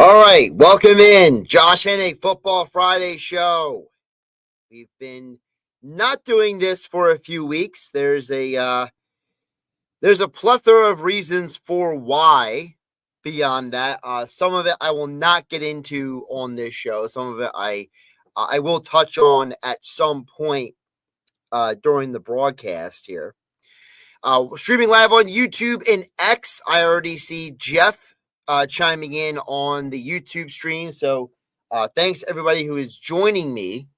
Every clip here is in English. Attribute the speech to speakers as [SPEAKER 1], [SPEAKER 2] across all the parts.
[SPEAKER 1] All right, welcome in Josh Hennig Football Friday show. We've been not doing this for a few weeks. There's a plethora of reasons for why. Beyond that, some of it I will not get into on this show. Some of it I will touch on at some point during the broadcast here. Streaming live on YouTube and X. I already see Jeff chiming in on the YouTube stream. So thanks everybody who is joining me.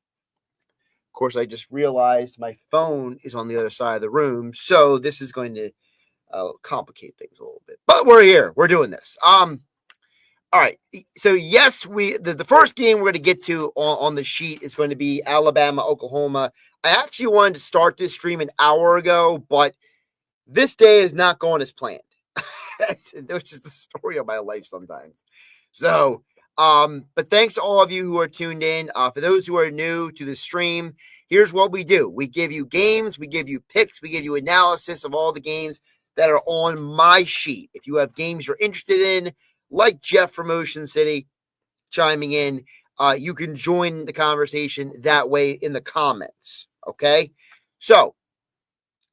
[SPEAKER 1] Of course, I just realized my phone is on the other side of the room. So this is going to complicate things a little bit. But we're here. We're doing this. All right. So yes, the first game we're going to get to on the sheet is going to be Alabama, Oklahoma. I actually wanted to start this stream an hour ago, but this day is not going as planned. Which is the story of my life sometimes. So, but thanks to all of you who are tuned in. For those who are new to the stream, here's what we do. We give you games, we give you picks, we give you analysis of all the games that are on my sheet. If you have games you're interested in, like Jeff from Ocean City chiming in, you can join the conversation that way in the comments. Okay? So,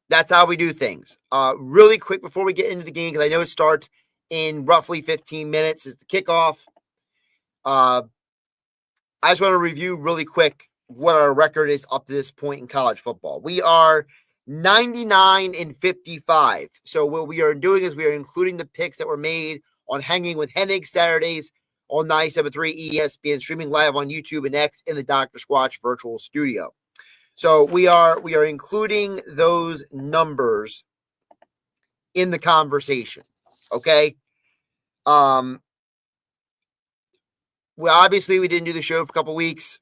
[SPEAKER 1] that's how we do things. Really quick before we get into the game, because I know it starts in roughly 15 minutes, is the kickoff. I just want to review really quick what our record is up to this point in college football. We are 99-55. So what we are doing is we are including the picks that were made on Hanging with Hennig Saturdays on 97.3 ESPN, streaming live on YouTube and X in the Dr. Squatch virtual studio. So we are including those numbers in the conversation. Okay. Well, obviously we didn't do the show for a couple weeks.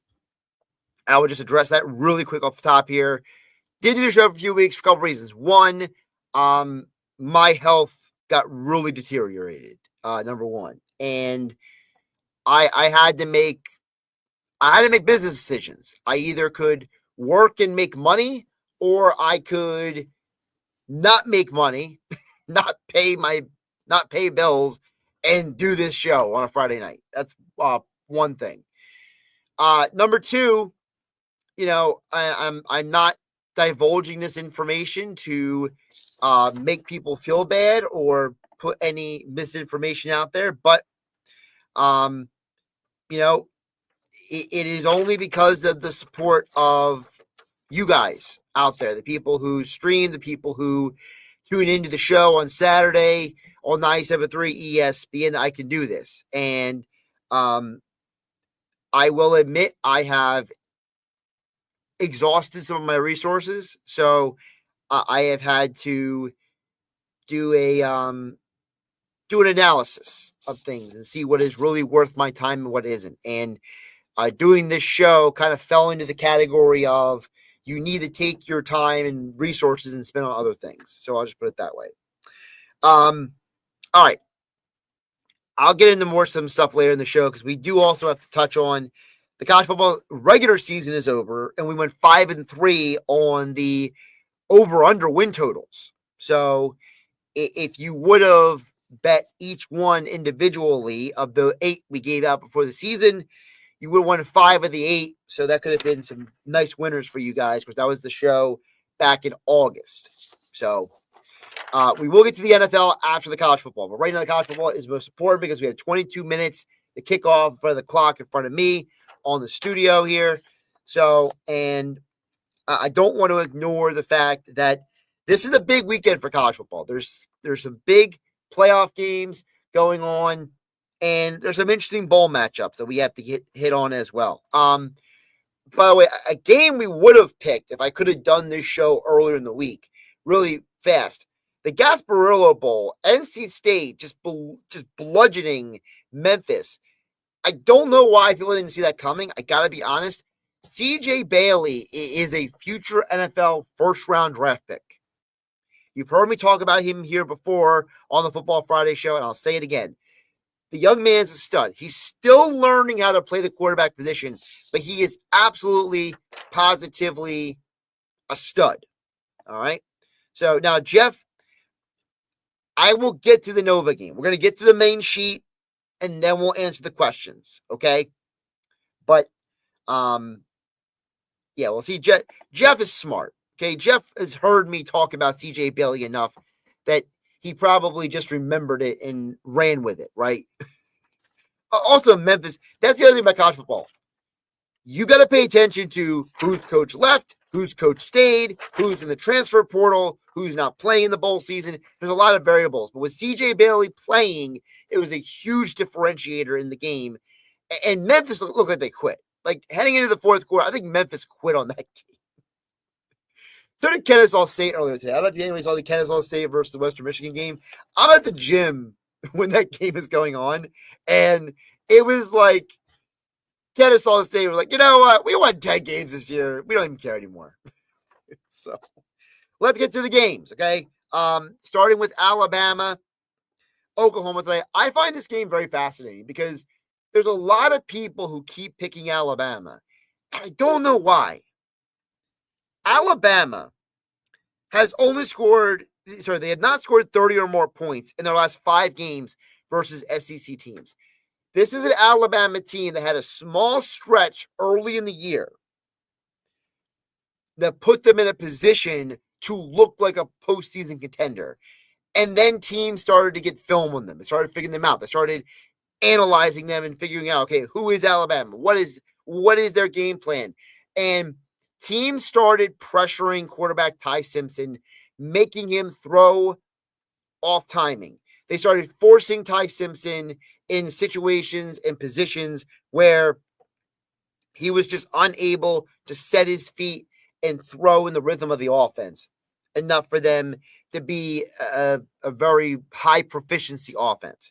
[SPEAKER 1] I will just address that really quick off the top here. Did do the show for a few weeks for a couple reasons. One, my health got really deteriorated. Number one, and I had to make business decisions. I either could work and make money, or I could not make money, not pay bills, and do this show on a Friday night. That's one thing. Number two, I'm not divulging this information to make people feel bad or put any misinformation out there, but it is only because of the support of you guys out there, the people who stream, the people who tune into the show on Saturday on 97.3 ESPN, that I can do this. And I will admit I have exhausted some of my resources. So I have had to do an analysis of things and see what is really worth my time and what isn't. And doing this show kind of fell into the category of you need to take your time and resources and spend on other things. So I'll just put it that way. All right. I'll get into some stuff later in the show, because we do also have to touch on the college football regular season is over, and we went 5-3 on the over-under win totals. So if you would have bet each one individually of the 8 we gave out before the season, you would have won 5 of the 8. So that could have been some nice winners for you guys, because that was the show back in August. So we will get to the NFL after the college football. But right now, the college football is most important because we have 22 minutes to kick off in front of the clock in front of me on the studio here. So, and I don't want to ignore the fact that this is a big weekend for college football. There's some big playoff games going on, and there's some interesting bowl matchups that we have to hit on as well. By the way, a game we would have picked if I could have done this show earlier in the week, really fast. The Gasparillo Bowl, NC State just bludgeoning Memphis. I don't know why people didn't see that coming. I got to be honest. CJ Bailey is a future NFL first-round draft pick. You've heard me talk about him here before on the Football Friday show, and I'll say it again. The young man's a stud. He's still learning how to play the quarterback position, but he is absolutely, positively a stud. All right? So now, Jeff, I will get to the Nova game. We're going to get to the main sheet. and then we'll answer the questions, okay? But yeah, well, see, Jeff is smart. Okay, Jeff has heard me talk about CJ Bailey enough that he probably just remembered it and ran with it, right? Also, Memphis, that's the other thing about college football. You got to pay attention to whose coach left, whose coach stayed, who's in the transfer portal, who's not playing the bowl season. There's a lot of variables. But with CJ Bailey playing, it was a huge differentiator in the game. And Memphis looked like they quit. Like heading into the fourth quarter, I think Memphis quit on that game. So did Kennesaw State earlier today. I don't know if anyone saw the Kennesaw State versus the Western Michigan game. I'm at the gym when that game is going on, and it was like Kennesaw State was like, you know what? We won 10 games this year. We don't even care anymore. So let's get to the games, okay? Starting with Alabama, Oklahoma today. I find this game very fascinating because there's a lot of people who keep picking Alabama, and I don't know why. Alabama has only they have not scored 30 or more points in their last 5 games versus SEC teams. This is an Alabama team that had a small stretch early in the year that put them in a position to look like a postseason contender. And then teams started to get film on them. They started figuring them out. They started analyzing them and figuring out, okay, who is Alabama? What is their game plan? And teams started pressuring quarterback Ty Simpson, making him throw off timing. They started forcing Ty Simpson in situations and positions where he was just unable to set his feet and throw in the rhythm of the offense enough for them to be a very high proficiency offense.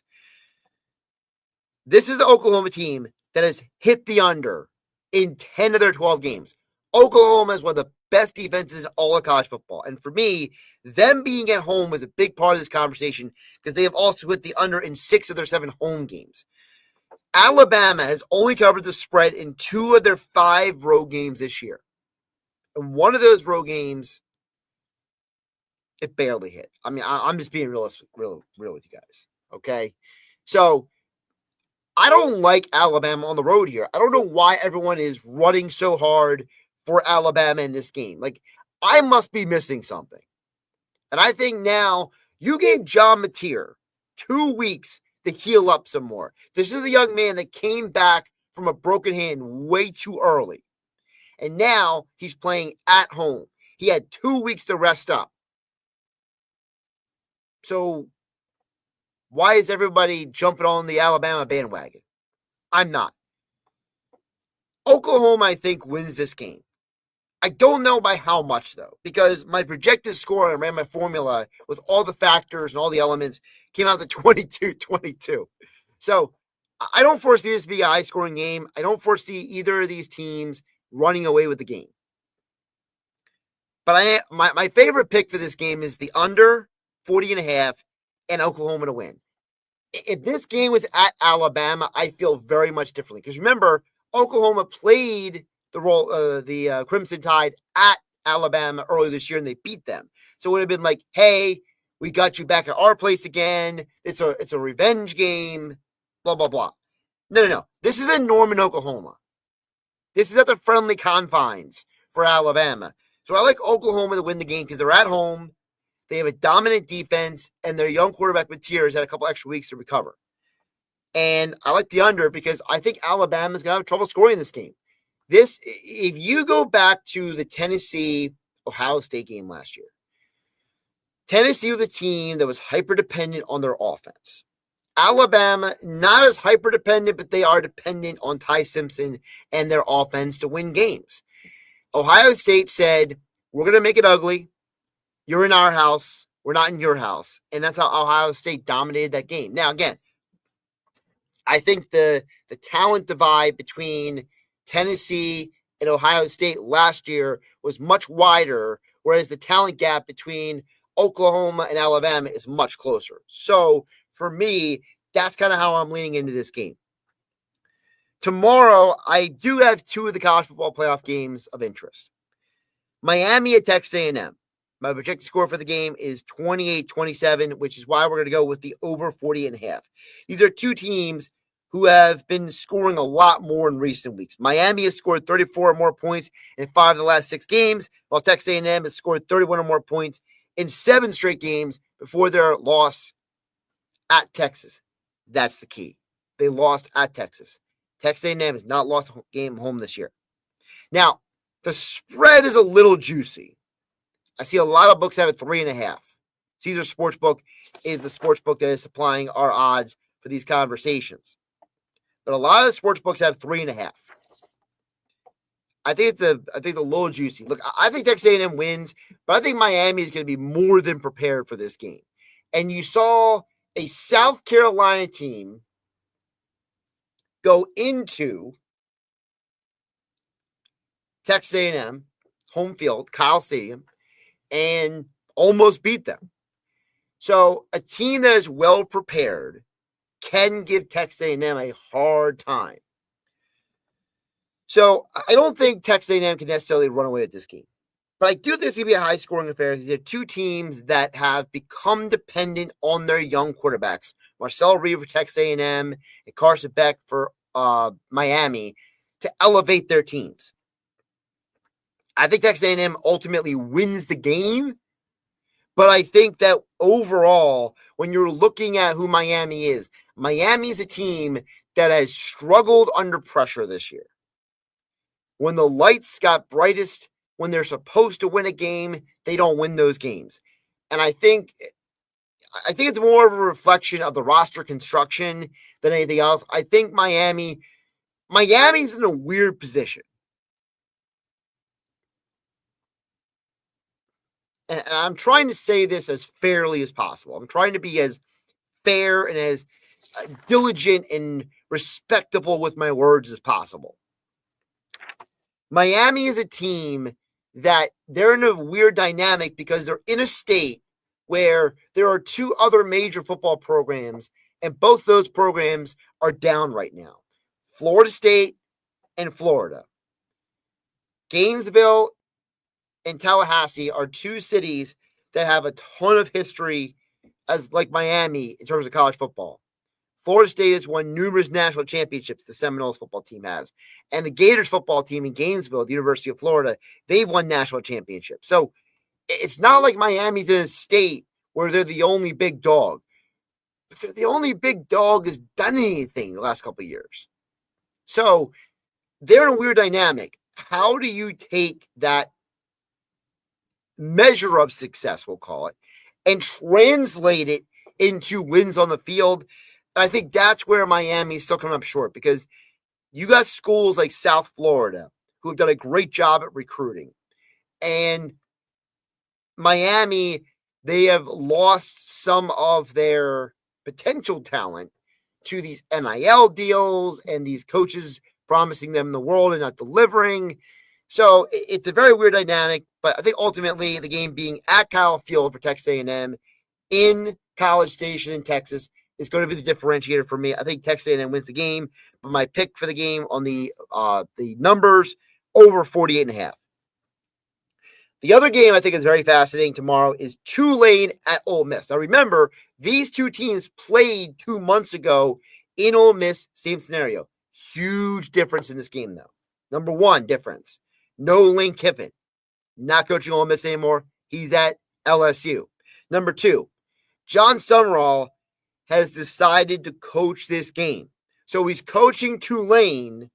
[SPEAKER 1] This is the Oklahoma team that has hit the under in 10 of their 12 games. Oklahoma is one of the best defenses in all of college football. And for me, them being at home was a big part of this conversation because they have also hit the under in 6 of their 7 home games. Alabama has only covered the spread in 2 of their 5 road games this year. And one of those road games, it barely hit. I mean, I'm just being real with you guys. Okay? So I don't like Alabama on the road here. I don't know why everyone is running so hard for Alabama in this game. Like, I must be missing something. And I think now you gave John Mateer 2 weeks to heal up some more. This is a young man that came back from a broken hand way too early. And now he's playing at home. He had 2 weeks to rest up. So why is everybody jumping on the Alabama bandwagon? I'm not. Oklahoma, I think, wins this game. I don't know by how much, though, because my projected score, I ran my formula with all the factors and all the elements, came out to 22-22. So I don't foresee this to be a high-scoring game. I don't foresee either of these teams running away with the game. But my favorite pick for this game is the under 40.5 and Oklahoma to win. If this game was at Alabama, I feel very much differently. Because remember, Oklahoma played the Crimson Tide at Alabama earlier this year, and they beat them. So it would have been like, hey, we got you back at our place again. It's a revenge game, blah, blah, blah. No. This is in Norman, Oklahoma. This is at the friendly confines for Alabama. So I like Oklahoma to win the game because they're at home. They have a dominant defense, and their young quarterback Mateer has had a couple extra weeks to recover. And I like the under because I think Alabama's going to have trouble scoring this game. If you go back to the Tennessee-Ohio State game last year, Tennessee was a team that was hyper-dependent on their offense. Alabama, not as hyper-dependent, but they are dependent on Ty Simpson and their offense to win games. Ohio State said, we're going to make it ugly. You're in our house. We're not in your house. And that's how Ohio State dominated that game. Now, again, I think the talent divide between Tennessee and Ohio State last year was much wider, whereas the talent gap between Oklahoma and Alabama is much closer. So, for me, that's kind of how I'm leaning into this game. Tomorrow, I do have 2 of the college football playoff games of interest. Miami at Texas A&M. My projected score for the game is 28-27, which is why we're going to go with the over 40.5. These are 2 teams who have been scoring a lot more in recent weeks. Miami has scored 34 or more points in 5 of the last 6 games, while Texas A&M has scored 31 or more points in 7 straight games before their loss at Texas. That's the key. They lost at Texas. Texas A&M has not lost a game home this year. Now, the spread is a little juicy. I see a lot of books have it 3.5. Caesar Sportsbook is the sportsbook that is supplying our odds for these conversations. But a lot of the sports books have 3.5. I think it's a little juicy. Look, I think Texas A&M wins, but I think Miami is going to be more than prepared for this game. And you saw a South Carolina team go into Texas A&M home field, Kyle Stadium, and almost beat them. So a team that is well prepared can give Texas A&M a hard time. So I don't think Texas A&M can necessarily run away with this game. But I do think it's going to be a high-scoring affair because they're two teams that have become dependent on their young quarterbacks. Marcel Reed for Texas A&M and Carson Beck for Miami to elevate their teams. I think Texas A&M ultimately wins the game, but I think that overall, when you're looking at who Miami is a team that has struggled under pressure this year. When the lights got brightest, when they're supposed to win a game, they don't win those games. And I think it's more of a reflection of the roster construction than anything else. I think Miami's in a weird position. And I'm trying to say this as fairly as possible. I'm trying to be as fair and as diligent and respectable with my words as possible. Miami is a team that they're in a weird dynamic because they're in a state where there are 2 other major football programs, and both those programs are down right now. Florida State and Florida. Gainesville and Tallahassee are 2 cities that have a ton of history as like Miami in terms of college football. Florida State has won numerous national championships, the Seminoles football team has. And the Gators football team in Gainesville, the University of Florida, they've won national championships. So it's not like Miami's in a state where they're the only big dog. But they're the only big dog has done anything the last couple of years. So they're in a weird dynamic. How do you take that measure of success, we'll call it, and translate it into wins on the field? I think that's where Miami's still coming up short because you got schools like South Florida who have done a great job at recruiting. And Miami, they have lost some of their potential talent to these NIL deals and these coaches promising them the world and not delivering. So it's a very weird dynamic, but I think ultimately the game being at Kyle Field for Texas A&M in College Station in Texas is going to be the differentiator for me. I think Texas A&M wins the game, but my pick for the game on the numbers over 48.5. The other game I think is very fascinating tomorrow is Tulane at Ole Miss. Now remember, these 2 teams played 2 months ago in Ole Miss, same scenario. Huge difference in this game though. Number 1 difference, no Lane Kiffin, not coaching Ole Miss anymore. He's at LSU. Number 2, John Summerall has decided to coach this game. So he's coaching Tulane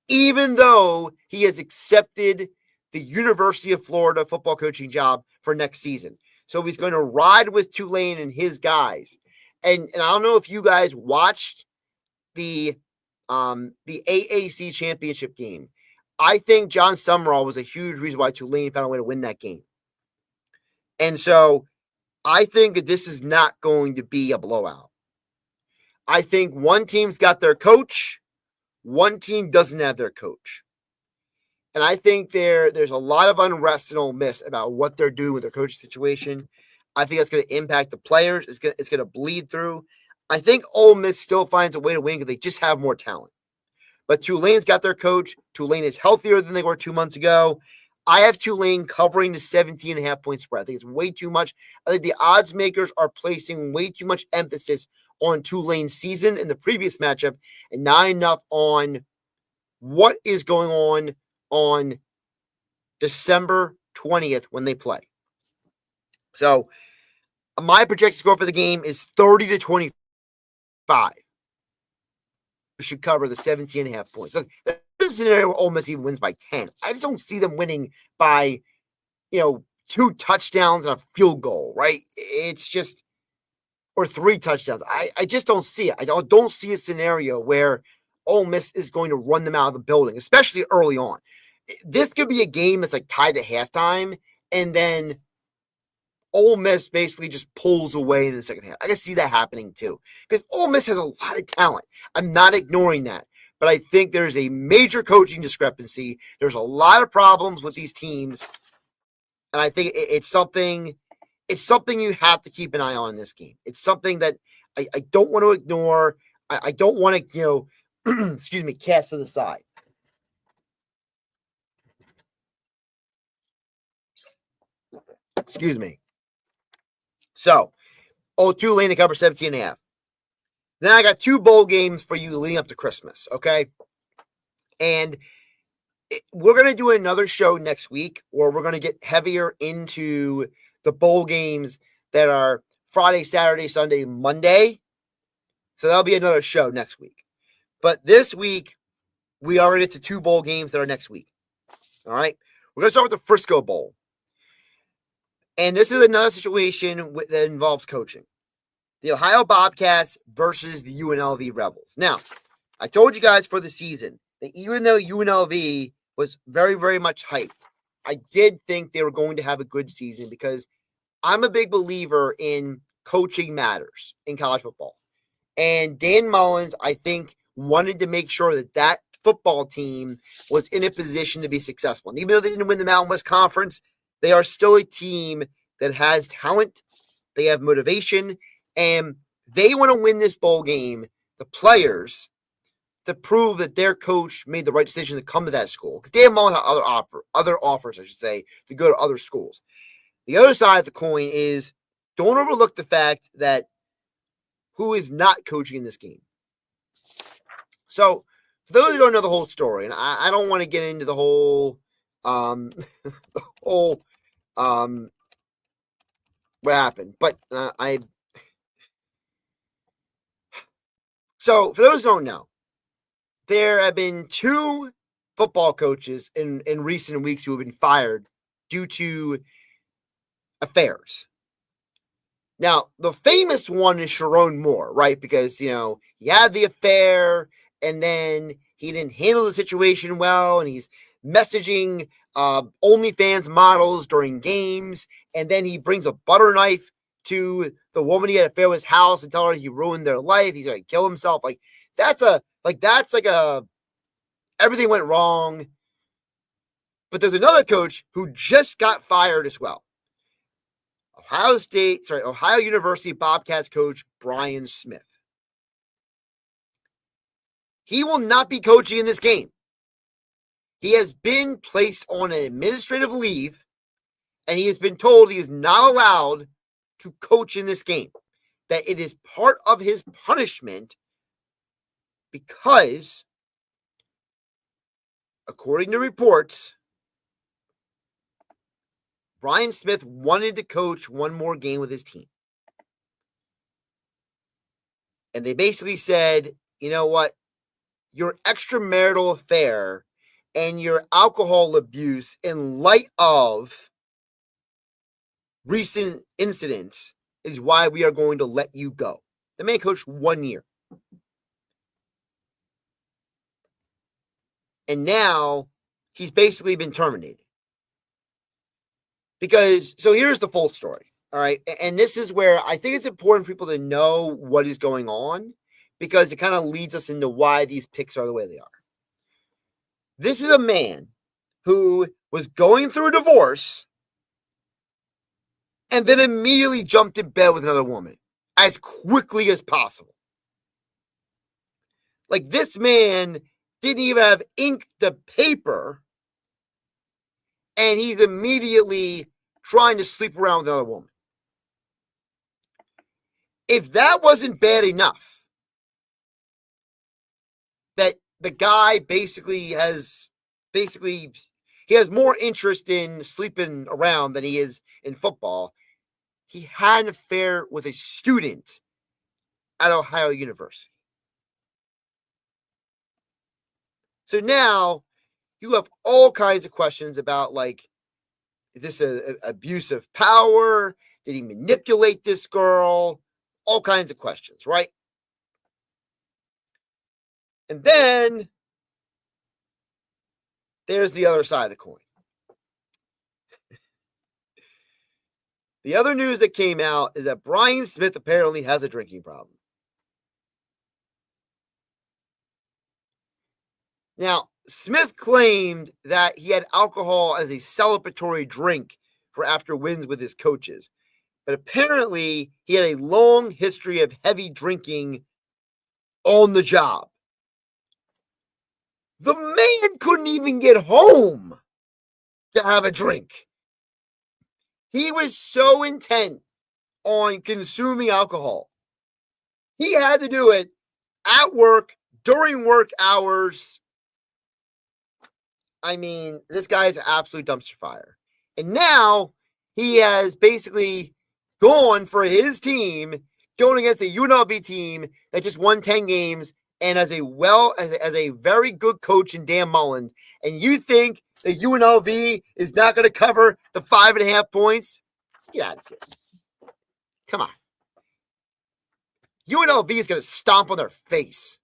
[SPEAKER 1] even though he has accepted the University of Florida football coaching job for next season. So he's going to ride with Tulane and his guys. And I don't know if you guys watched the AAC championship game. I think John Summerall was a huge reason why Tulane found a way to win that game. And so I think that this is not going to be a blowout. I think one team's got their coach, one team doesn't have their coach. And I think there's a lot of unrest in Ole Miss about what they're doing with their coaching situation. I think that's going to impact the players. It's going to bleed through. I think Ole Miss still finds a way to win because they just have more talent. But Tulane's got their coach. Tulane is healthier than they were 2 months ago. I have Tulane covering the 17.5 point spread. I think it's way too much. I think the odds makers are placing way too much emphasis on Tulane's season in the previous matchup and not enough on what is going on December 20th when they play. So my projected score for the game is 30-25. We should cover the 17.5 points. Look, there's a scenario where Ole Miss even wins by 10. I just don't see them winning by, 2 touchdowns and a field goal, right? It's just, or 3 touchdowns. I just don't see it. I don't see a scenario where Ole Miss is going to run them out of the building, especially early on. This could be a game that's like tied to halftime, and then Ole Miss basically just pulls away in the second half. I can see that happening too, because Ole Miss has a lot of talent. I'm not ignoring that, but I think there's a major coaching discrepancy. There's a lot of problems with these teams, and I think it's something you have to keep an eye on in this game. It's something that I don't want to ignore. I don't want to, excuse me, cast to the side. Excuse me. So, Tulane to cover 17.5. Then I got 2 bowl games for you leading up to Christmas, okay? And we're going to do another show next week where we're going to get heavier into the bowl games that are Friday, Saturday, Sunday, Monday. So that'll be another show next week. But this week, we are going to get to 2 bowl games that are next week. All right? We're going to start with the Frisco Bowl. And this is another situation that involves coaching. The Ohio Bobcats versus the UNLV Rebels. Now, I told you guys for the season that even though UNLV was very, very much hyped, I did think they were going to have a good season because I'm a big believer in coaching matters in college football. And Dan Mullins, I think, wanted to make sure that football team was in a position to be successful. And even though they didn't win the Mountain West Conference, they are still a team that has talent, they have motivation, and they want to win this bowl game, the players, to prove that their coach made the right decision to come to that school. Because Dan Mullins had other offers, to go to other schools. The other side of the coin is don't overlook the fact that who is not coaching in this game. So, for those who don't know the whole story, and I don't want to get into the whole what happened, but so for those who don't know, there have been 2 football coaches in recent weeks who have been fired due to affairs. Now, the famous one is Sharon Moore, right? Because, he had the affair and then he didn't handle the situation well and he's messaging OnlyFans models during games, and then he brings a butter knife to the woman he had an affair with his house and tell her he ruined their life. He's going to kill himself. That's everything went wrong. But there's another coach who just got fired as well. Ohio University Bobcats coach Brian Smith. He will not be coaching in this game. He has been placed on an administrative leave, and he has been told he is not allowed to coach in this game. That it is part of his punishment because, according to reports, Brian Smith wanted to coach one more game with his team. And they basically said, you know what? Your extramarital affair and your alcohol abuse in light of recent incidents is why we are going to let you go. The man coached 1 year. And now he's basically been terminated. So here's the full story, all right? And this is where I think it's important for people to know what is going on because it kind of leads us into why these picks are the way they are. This is a man who was going through a divorce and then immediately jumped in bed with another woman as quickly as possible. This man didn't even have ink to paper, and he's immediately trying to sleep around with another woman. If that wasn't bad enough, that the guy basically he has more interest in sleeping around than he is in football. He had an affair with a student at Ohio University. So now you have all kinds of questions about, like, is this a abuse of power? Did he manipulate this girl? All kinds of questions, right? And then there's the other side of the coin. The other news that came out is that Brian Smith apparently has a drinking problem. Now, Smith claimed that he had alcohol as a celebratory drink for after wins with his coaches. But apparently, he had a long history of heavy drinking on the job. The man couldn't even get home to have a drink. He was so intent on consuming alcohol. He had to do it at work, during work hours. I mean, this guy's an absolute dumpster fire. And now he has basically gone for his team, going against a UNLV team that just won 10 games and as a very good coach in Dan Mullen. And you think that UNLV is not going to cover the 5.5 points? Get out of here. Come on. UNLV is going to stomp on their face.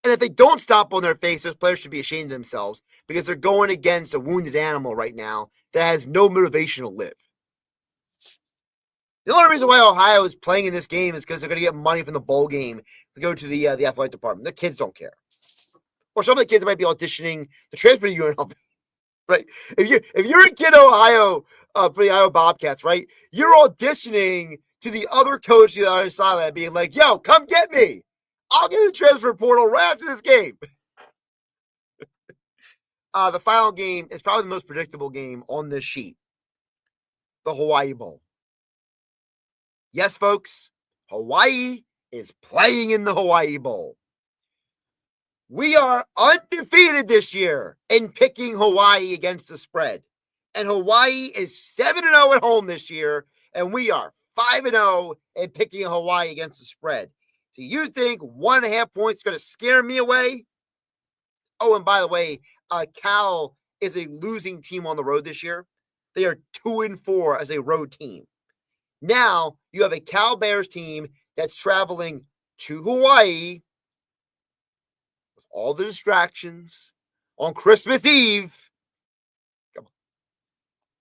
[SPEAKER 1] And if they don't stomp on their face, those players should be ashamed of themselves because they're going against a wounded animal right now that has no motivation to live. The only reason why Ohio is playing in this game is because they're going to get money from the bowl game to go to the athletic department. The kids don't care. Or some of the kids might be auditioning to transfer to UNLV. Right? If you're a kid in Ohio for the Iowa Bobcats, right? You're auditioning to the other coach on the other side of that, being like, "Yo, come get me. I'll get a transfer portal right after this game." The final game is probably the most predictable game on this sheet. The Hawaii Bowl. Yes, folks, Hawaii is playing in the Hawaii Bowl. We are undefeated this year in picking Hawaii against the spread. And Hawaii is 7-0 at home this year, and we are 5-0 in picking Hawaii against the spread. So you think 1.5 points is going to scare me away? Oh, and by the way, Cal is a losing team on the road this year. They are 2-4 as a road team. Now you have a Cal Bears team that's traveling to Hawaii with all the distractions on Christmas Eve.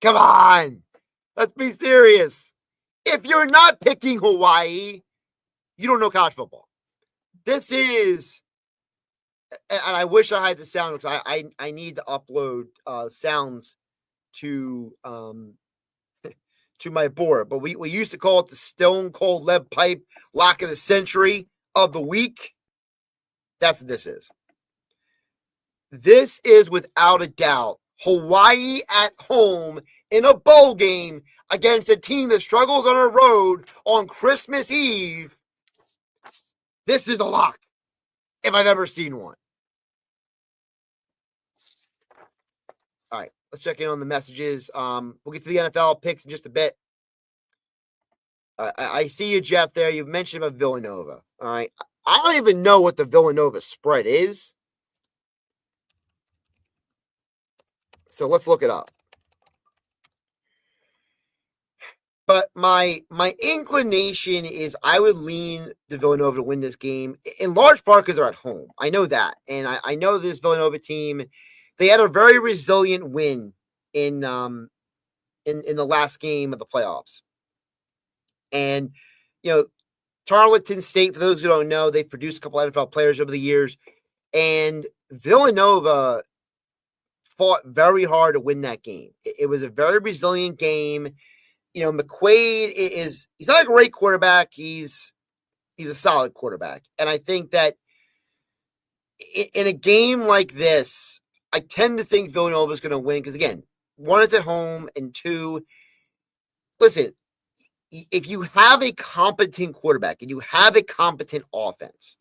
[SPEAKER 1] Come on. Let's be serious. If you're not picking Hawaii, you don't know college football. This is, and I wish I had the sound because I need to upload sounds to my board, but we used to call it the Stone Cold Lead Pipe Lock of the Century of the Week. That's what this is. This is without a doubt Hawaii at home in a bowl game against a team that struggles on a road on Christmas Eve. This is a lock, if I've ever seen one. All right, let's check in on the messages. We'll get to the NFL picks in just a bit. I see you, Jeff, there. You mentioned about Villanova. All right. I don't even know what the Villanova spread is. So let's look it up. But my inclination is I would lean to Villanova to win this game, in large part because they're at home. I know that. And I know this Villanova team, they had a very resilient win in the last game of the playoffs. And, you know, Tarleton State, for those who don't know, they've produced a couple NFL players over the years. And Villanova fought very hard to win that game. It was a very resilient game. You know, McQuaid he's not a great quarterback. He's a solid quarterback. And I think that in a game like this, I tend to think Villanova is going to win because, again, one, it's at home, and two, listen, if you have a competent quarterback and you have a competent offense,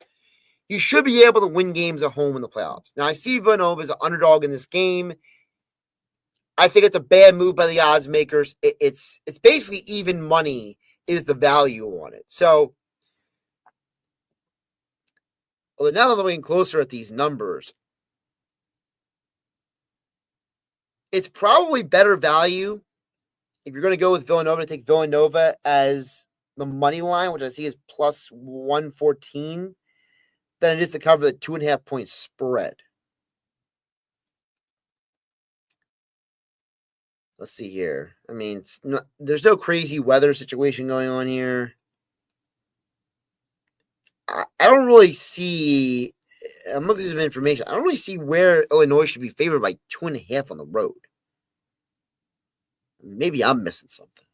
[SPEAKER 1] you should be able to win games at home in the playoffs. Now, I see Villanova as an underdog in this game. I think it's a bad move by the odds makers. It's basically even money is the value on it. So, well, now that I'm looking closer at these numbers, it's probably better value if you're going to go with Villanova, to take Villanova as the money line, which I see is plus 114, than it is to cover the 2.5 point spread. Let's see here. I mean, there's no crazy weather situation going on here. I don't really see. I'm looking at some information. I don't really see where Illinois should be favored by 2.5 on the road. Maybe I'm missing something.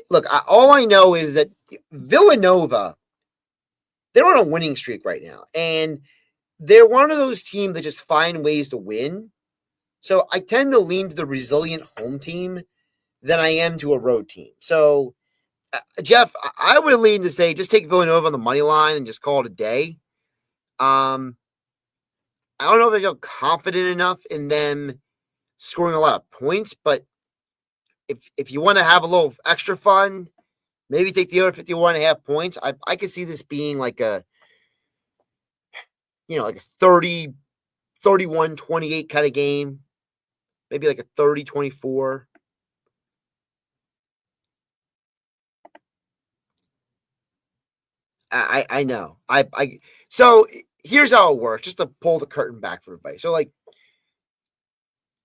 [SPEAKER 1] Look, all I know is that Villanova, they're on a winning streak right now. And they're one of those teams that just find ways to win. So I tend to lean to the resilient home team than I am to a road team. So, Jeff, I would lean to say just take Villanova on the money line and just call it a day. I don't know if I feel confident enough in them scoring a lot of points, but if you want to have a little extra fun, maybe take the over 51.5 points. I could see this being like a 30, 31, 28 kind of game. Maybe like a 30, 24. I know. So here's how it works, just to pull the curtain back for everybody. So, like,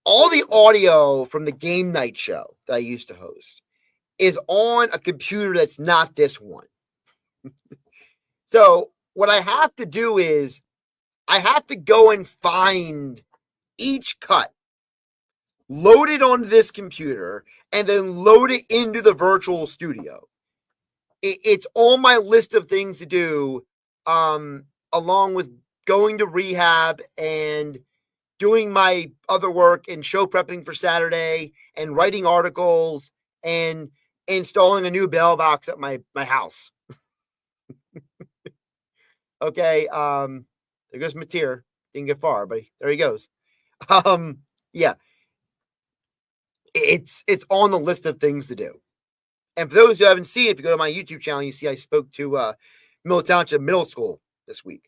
[SPEAKER 1] all the audio from the game night show that I used to host is on a computer that's not this one. So what I have to do is I have to go and find each cut, load it onto this computer, and then load it into the virtual studio. It's on my list of things to do, along with going to rehab and doing my other work and show prepping for Saturday and writing articles and installing a new mailbox at my house. Okay. There goes Mateer. Didn't get far, but there he goes. Yeah. It's on the list of things to do. And for those who haven't seen it, if you go to my YouTube channel, you see I spoke to Middle Township Middle School this week.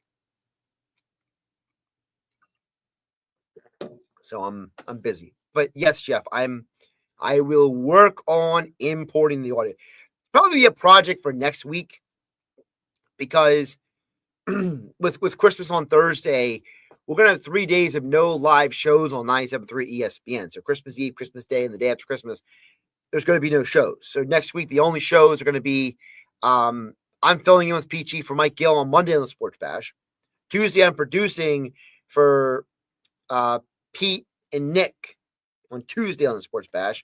[SPEAKER 1] So I'm busy. But yes, Jeff, I will work on importing the audio. Probably be a project for next week, because with Christmas on Thursday, we're gonna have 3 days of no live shows on 97.3 ESPN. So Christmas Eve, Christmas Day, and the day after Christmas, there's going to be no shows. So next week, the only shows are going to be, I'm filling in with Peachy for Mike Gill on Monday on the Sports Bash. Tuesday, I'm producing for Pete and Nick on Tuesday on the Sports Bash.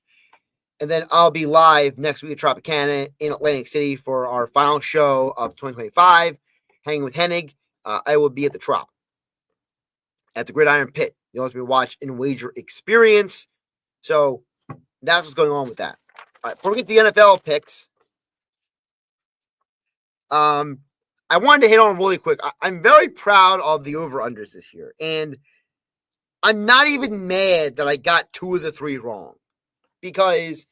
[SPEAKER 1] And then I'll be live next week at Tropicana in Atlantic City for our final show of 2025, hanging with Hennig. I will be at the Trop at the Gridiron Pit. You'll have to watch and wager experience. So that's what's going on with that. All right, before we get the NFL picks, I wanted to hit on really quick. I'm very proud of the over-unders this year, and I'm not even mad that I got 2 of the 3 wrong, because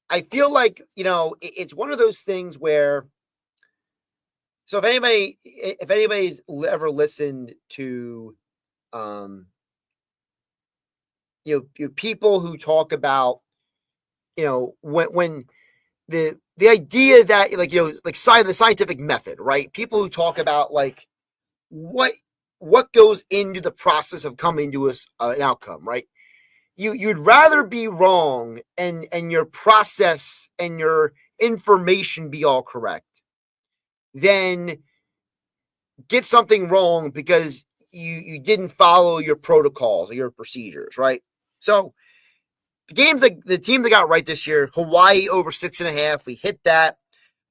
[SPEAKER 1] I feel like, it's one of those things where, so if anybody's ever listened to, people who talk about, when the idea that, the scientific method, right? People who talk about like what goes into the process of coming to an outcome, right? You'd rather be wrong and your process and your information be all correct than get something wrong because you didn't follow your protocols or your procedures, right? So the team that got right this year, Hawaii over 6.5. We hit that.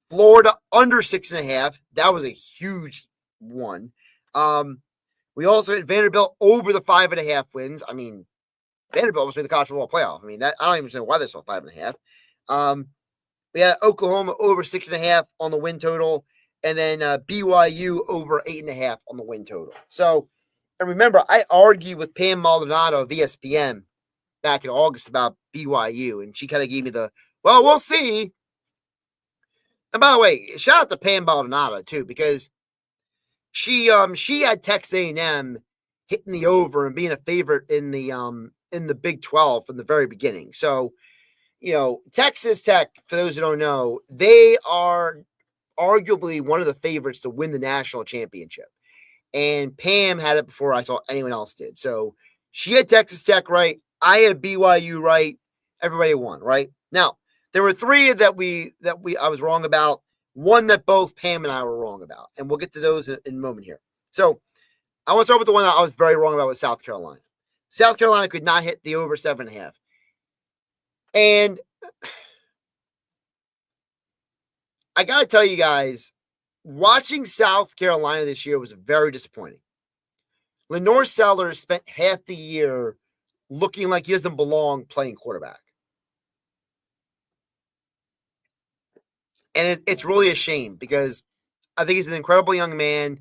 [SPEAKER 1] Florida under 6.5. That was a huge one. We also hit Vanderbilt over the 5.5 wins. I mean, Vanderbilt almost made the college football playoff. I mean, that I don't even know why they're still 5.5. We had Oklahoma over 6.5 on the win total, and then BYU over 8.5 on the win total. So, and remember, I argued with Pam Maldonado of ESPN back in August about BYU, and she kind of gave me the, well, we'll see. And by the way, shout out to Pam Maldonado too, because she had Texas A&M hitting the over and being a favorite in the Big 12 from the very beginning. So, Texas Tech, for those who don't know, they are arguably one of the favorites to win the national championship. And Pam had it before I saw anyone else did. So she had Texas Tech right. I had BYU right. Everybody won, right? Now, there were three that I was wrong about. One that both Pam and I were wrong about. And we'll get to those in a moment here. So I want to start with the one that I was very wrong about with South Carolina. South Carolina could not hit the over 7.5. And I got to tell you guys, watching South Carolina this year was very disappointing. Lenore Sellers spent half the year looking like he doesn't belong playing quarterback. And it's really a shame because I think he's an incredible young man.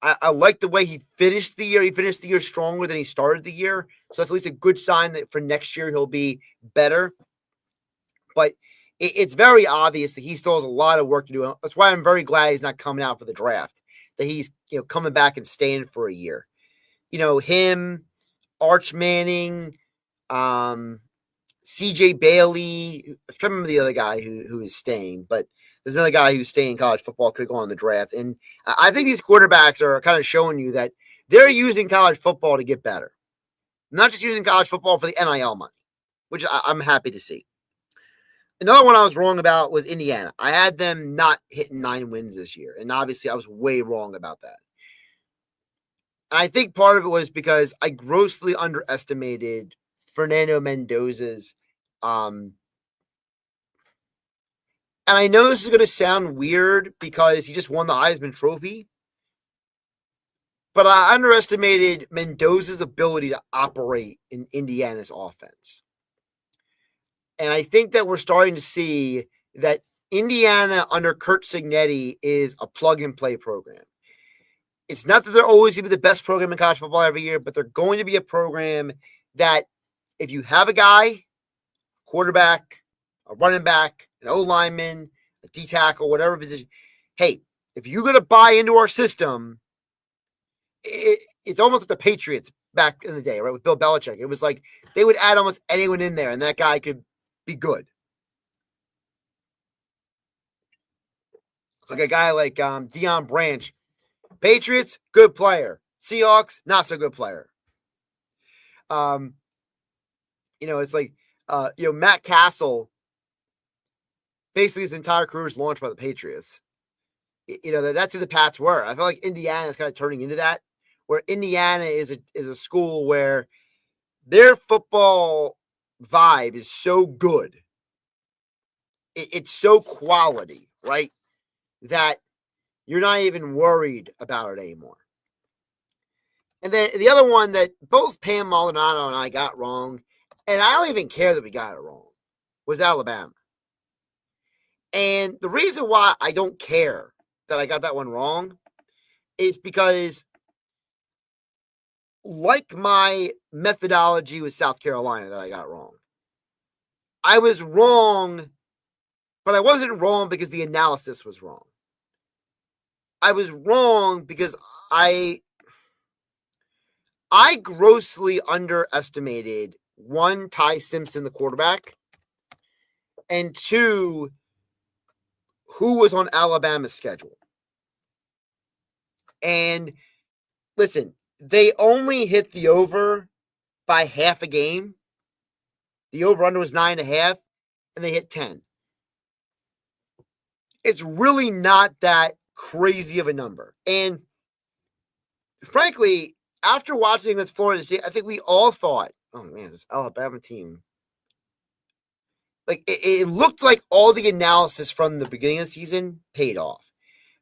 [SPEAKER 1] I like the way he finished the year. He finished the year stronger than he started the year. So that's at least a good sign that for next year he'll be better. But it's very obvious that he still has a lot of work to do. That's why I'm very glad he's not coming out for the draft, that he's coming back and staying for a year. Him, Arch Manning, C.J. Bailey. I can't remember the other guy who is staying, but there's another guy who's staying in college football, could go on the draft. And I think these quarterbacks are kind of showing you that they're using college football to get better. Not just using college football for the NIL money, which I'm happy to see. Another one I was wrong about was Indiana. I had them not hitting 9 wins this year, and obviously I was way wrong about that. And I think part of it was because I grossly underestimated Fernando Mendoza's. And I know this is going to sound weird because he just won the Heisman Trophy, but I underestimated Mendoza's ability to operate in Indiana's offense. And I think that we're starting to see that Indiana under Curt Cignetti is a plug-and-play program. It's not that they're always going to be the best program in college football every year, but they're going to be a program that if you have a guy, quarterback, a running back, an O-lineman, a D-tackle, whatever position, hey, if you're going to buy into our system, it's almost like the Patriots back in the day, right, with Bill Belichick. It was like they would add almost anyone in there, and that guy could be good. It's like a guy like Deion Branch. Patriots, good player. Seahawks, not so good player. It's like, Matt Castle, basically his entire career is launched by the Patriots. That's who the Pats were. I feel like Indiana is kind of turning into that, where Indiana is a school where their football vibe is so good. It's so quality, right, that you're not even worried about it anymore. And then the other one that both Pam Maldonado and I got wrong, and I don't even care that we got it wrong, was Alabama. And the reason why I don't care that I got that one wrong is because, like my methodology with South Carolina that I got wrong, I was wrong, but I wasn't wrong because the analysis was wrong. I was wrong because I grossly underestimated, one, Ty Simpson, the quarterback, and two, who was on Alabama's schedule. And listen, they only hit the over by half a game. The over-under was 9.5, and they hit 10. It's really not that crazy of a number. And frankly, after watching against Florida State, I think we all thought, oh man, this Alabama team, like it looked like all the analysis from the beginning of the season paid off.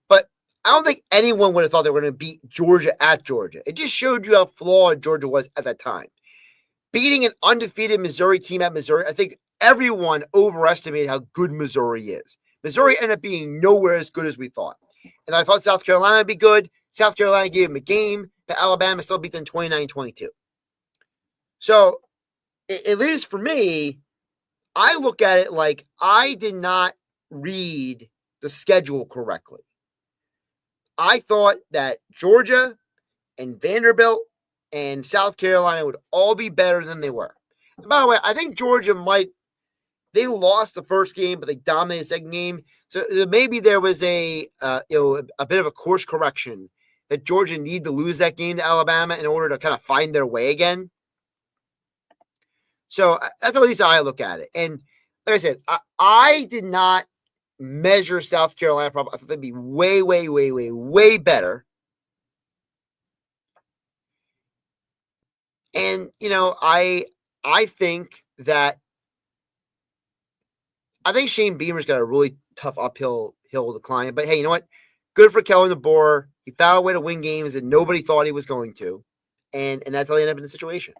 [SPEAKER 1] But I don't think anyone would have thought they were going to beat Georgia at Georgia. It just showed you how flawed Georgia was at that time. beating an undefeated Missouri team at Missouri, I think everyone overestimated how good Missouri is. Missouri ended up being nowhere as good as we thought. And I thought South Carolina would be good. South Carolina gave them a game, but Alabama still beat them 29-22. So, at least for me, I look at it like I did not read the schedule correctly. I thought that Georgia and Vanderbilt and South Carolina would all be better than they were. And by the way, I think Georgia they lost the first game, but they dominated the second game. So maybe there was a bit of a course correction that Georgia needed to lose that game to Alabama in order to kind of find their way again. So that's at least how I look at it. And like I said, I did not measure South Carolina probably. I thought they'd be way, way, way, way, way better. And, I think Shane Beamer's got a really tough uphill hill to climb. But hey, you know what? Good for Kellen DeBoer. He found a way to win games that nobody thought he was going to. And that's how they ended up in the situation.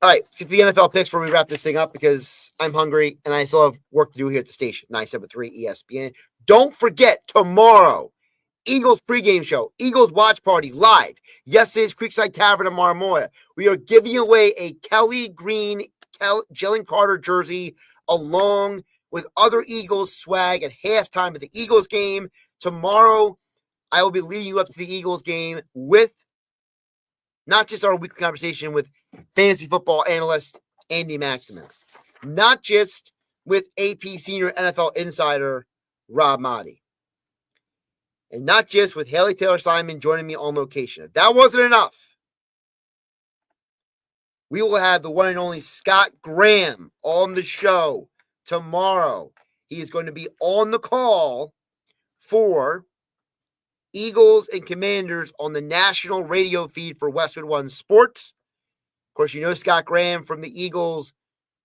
[SPEAKER 1] All right, let's get the NFL picks before we wrap this thing up because I'm hungry and I still have work to do here at the station. 973 ESPN. Don't forget, tomorrow, Eagles pregame show, Eagles watch party live. Yesterday's Creekside Tavern in Marmoya. We are giving away a Kelly Green Jalen Carter jersey along with other Eagles swag at halftime of the Eagles game. Tomorrow, I will be leading you up to the Eagles game with not just our weekly conversation with fantasy football analyst Andy McNamara, not just with AP senior NFL insider Rob Motti, and not just with Haley Taylor Simon joining me on location. If that wasn't enough, we will have the one and only Scott Graham on the show tomorrow. He is going to be on the call for Eagles and Commanders on the national radio feed for Westwood One Sports. Of course, you know Scott Graham from the Eagles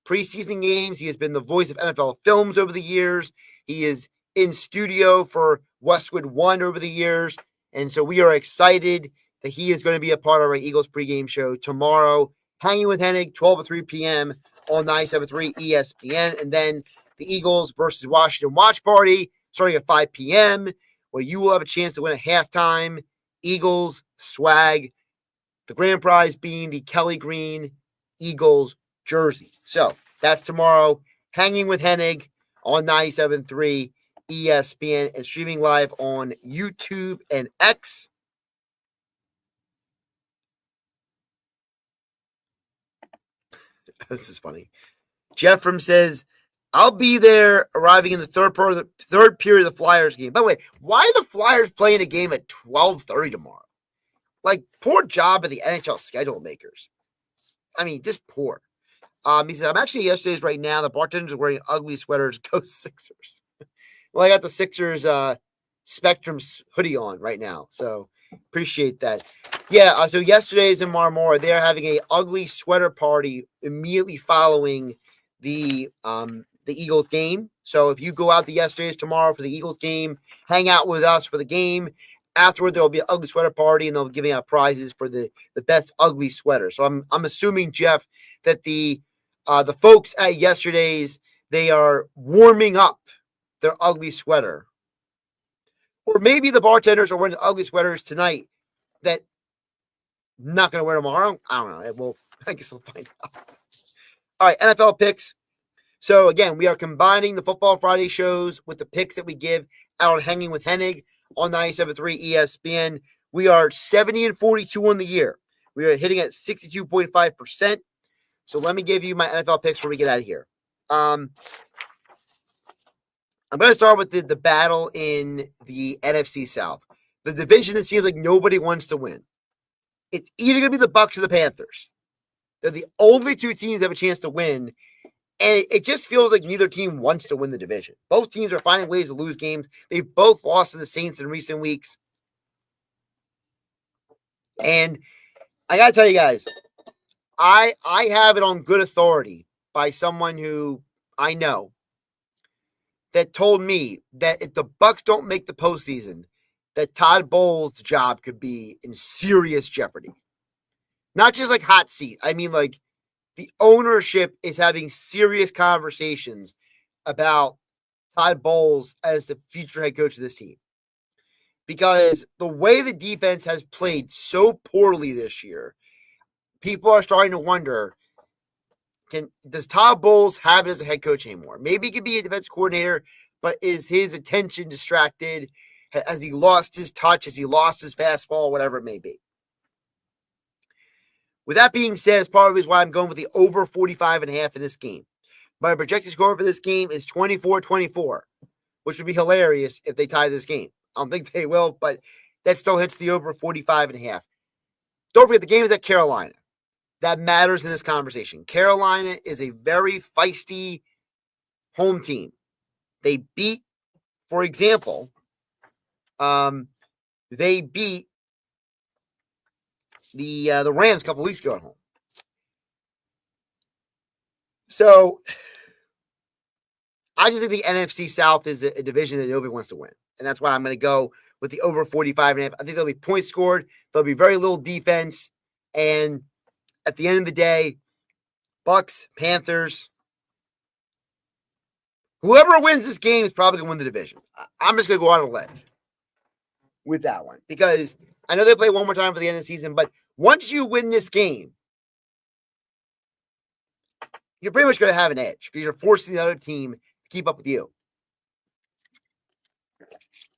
[SPEAKER 1] preseason games. He has been the voice of NFL Films over the years. He is in studio for Westwood One over the years. And so we are excited that he is going to be a part of our Eagles pregame show tomorrow. Hanging with Hennig, 12 to 3 p.m. on 97.3 ESPN. And then the Eagles versus Washington watch party starting at 5 p.m., where you will have a chance to win a halftime Eagles swag. The grand prize being the Kelly Green Eagles jersey. So that's tomorrow. Hanging with Hennig on 97.3 ESPN and streaming live on YouTube and X. This is funny. Jeffram says, I'll be there arriving in the third period of the Flyers game. By the way, why are the Flyers playing a game at 12:30 tomorrow? Like, poor job of the NHL schedule makers. I mean, just poor. He said, I'm actually yesterday's right now. The bartenders are wearing ugly sweaters. Go Sixers. Well, I got the Sixers Spectrum hoodie on right now. So appreciate that. Yeah, so yesterday's in Marmora, they're having a ugly sweater party immediately following the Eagles game. So if you go out to yesterday's tomorrow for the Eagles game, hang out with us for the game. Afterward, there will be an ugly sweater party, and they'll be giving out prizes for the best ugly sweater. So I'm assuming, Jeff, that the folks at yesterday's, they are warming up their ugly sweater. Or maybe the bartenders are wearing ugly sweaters tonight that I'm not going to wear tomorrow. I don't know. Well, I guess we'll find out. All right, NFL picks. So, again, we are combining the Football Friday shows with the picks that we give out on Hanging with Hennig on 97.3 ESPN. We are 70-42 on the year. We are hitting at 62.5%. So let me give you my NFL picks before we get out of here. I'm going to start with the battle in the NFC South. The division that seems like nobody wants to win. It's either going to be the Bucs or the Panthers. They're the only two teams that have a chance to win. And it just feels like neither team wants to win the division. Both teams are finding ways to lose games. They've both lost to the Saints in recent weeks. And I got to tell you guys, I have it on good authority by someone who I know that told me that if the Bucs don't make the postseason, that Todd Bowles' job could be in serious jeopardy. Not just like hot seat. I mean, like the ownership is having serious conversations about Todd Bowles as the future head coach of this team. Because the way the defense has played so poorly this year, people are starting to wonder, does Todd Bowles have it as a head coach anymore? Maybe he could be a defense coordinator, but is his attention distracted? Has he lost his touch? Has he lost his fastball? Whatever it may be. With that being said, it's part of why I'm going with the over 45.5 in this game. My projected score for this game is 24-24, which would be hilarious if they tie this game. I don't think they will, but that still hits the over 45.5. Don't forget, the game is at Carolina. That matters in this conversation. Carolina is a very feisty home team. They beat, for example, they beat the Rams a couple weeks ago at home. So I just think the NFC South is a division that nobody wants to win. And that's why I'm going to go with the over 45.5. I think there'll be points scored. There'll be very little defense. And at the end of the day, Bucks, Panthers, whoever wins this game is probably going to win the division. I'm just going to go out on a ledge with that one. Because I know they play one more time for the end of the season, but once you win this game, you're pretty much going to have an edge because you're forcing the other team to keep up with you.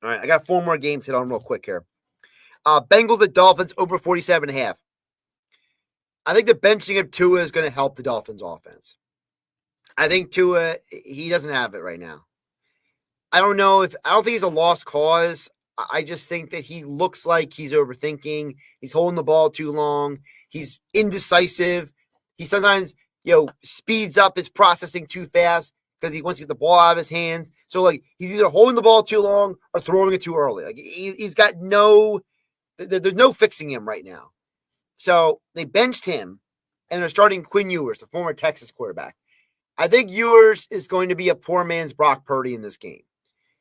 [SPEAKER 1] All right, I got 4 more games to hit on real quick here. Bengals at Dolphins over 47.5. I think the benching of Tua is going to help the Dolphins offense. I think Tua, he doesn't have it right now. I don't think he's a lost cause. I just think that he looks like he's overthinking. He's holding the ball too long. He's indecisive. He sometimes, speeds up his processing too fast because he wants to get the ball out of his hands. So, he's either holding the ball too long or throwing it too early. He's got there's no fixing him right now. So, they benched him, and they're starting Quinn Ewers, the former Texas quarterback. I think Ewers is going to be a poor man's Brock Purdy in this game.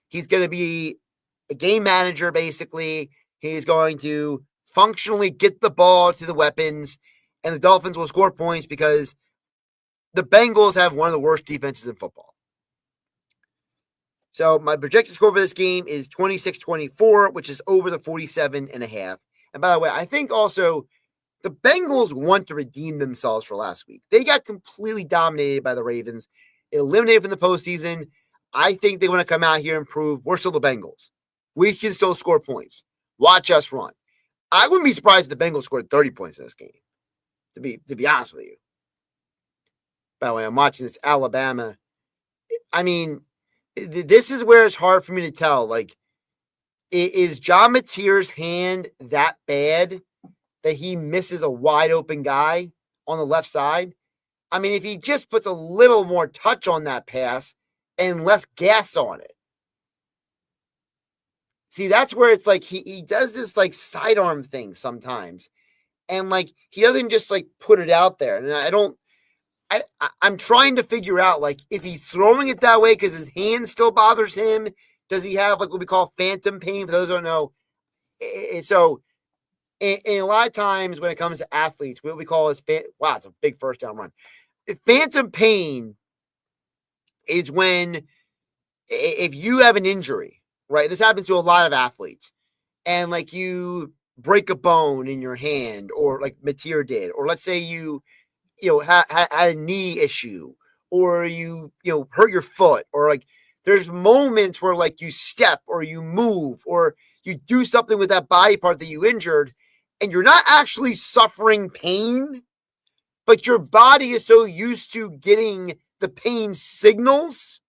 [SPEAKER 1] He's going to be a game manager, basically. He's going to functionally get the ball to the weapons, and the Dolphins will score points because the Bengals have one of the worst defenses in football. So my projected score for this game is 26-24, which is over the 47.5. And by the way, I think also the Bengals want to redeem themselves for last week. They got completely dominated by the Ravens, eliminated from the postseason. I think they want to come out here and prove we're still the Bengals. We can still score points. Watch us run. I wouldn't be surprised if the Bengals scored 30 points in this game, to be honest with you. By the way, I'm watching this Alabama. I mean, this is where it's hard for me to tell. Is John Mateer's hand that bad that he misses a wide open guy on the left side? I mean, if he just puts a little more touch on that pass and less gas on it. See, that's where it's he does this sidearm thing sometimes. And he doesn't just put it out there. And I'm trying to figure out, is he throwing it that way because his hand still bothers him? Does he have what we call phantom pain? For those who don't know. So, and a lot of times when it comes to athletes, what we call is, wow, it's a big first down run. Phantom pain is when, if you have an injury, right? This happens to a lot of athletes. And you break a bone in your hand, or like Mateer did, or let's say you had a knee issue, or you hurt your foot, or there's moments where you step or you move or you do something with that body part that you injured, and you're not actually suffering pain, but your body is so used to getting the pain signals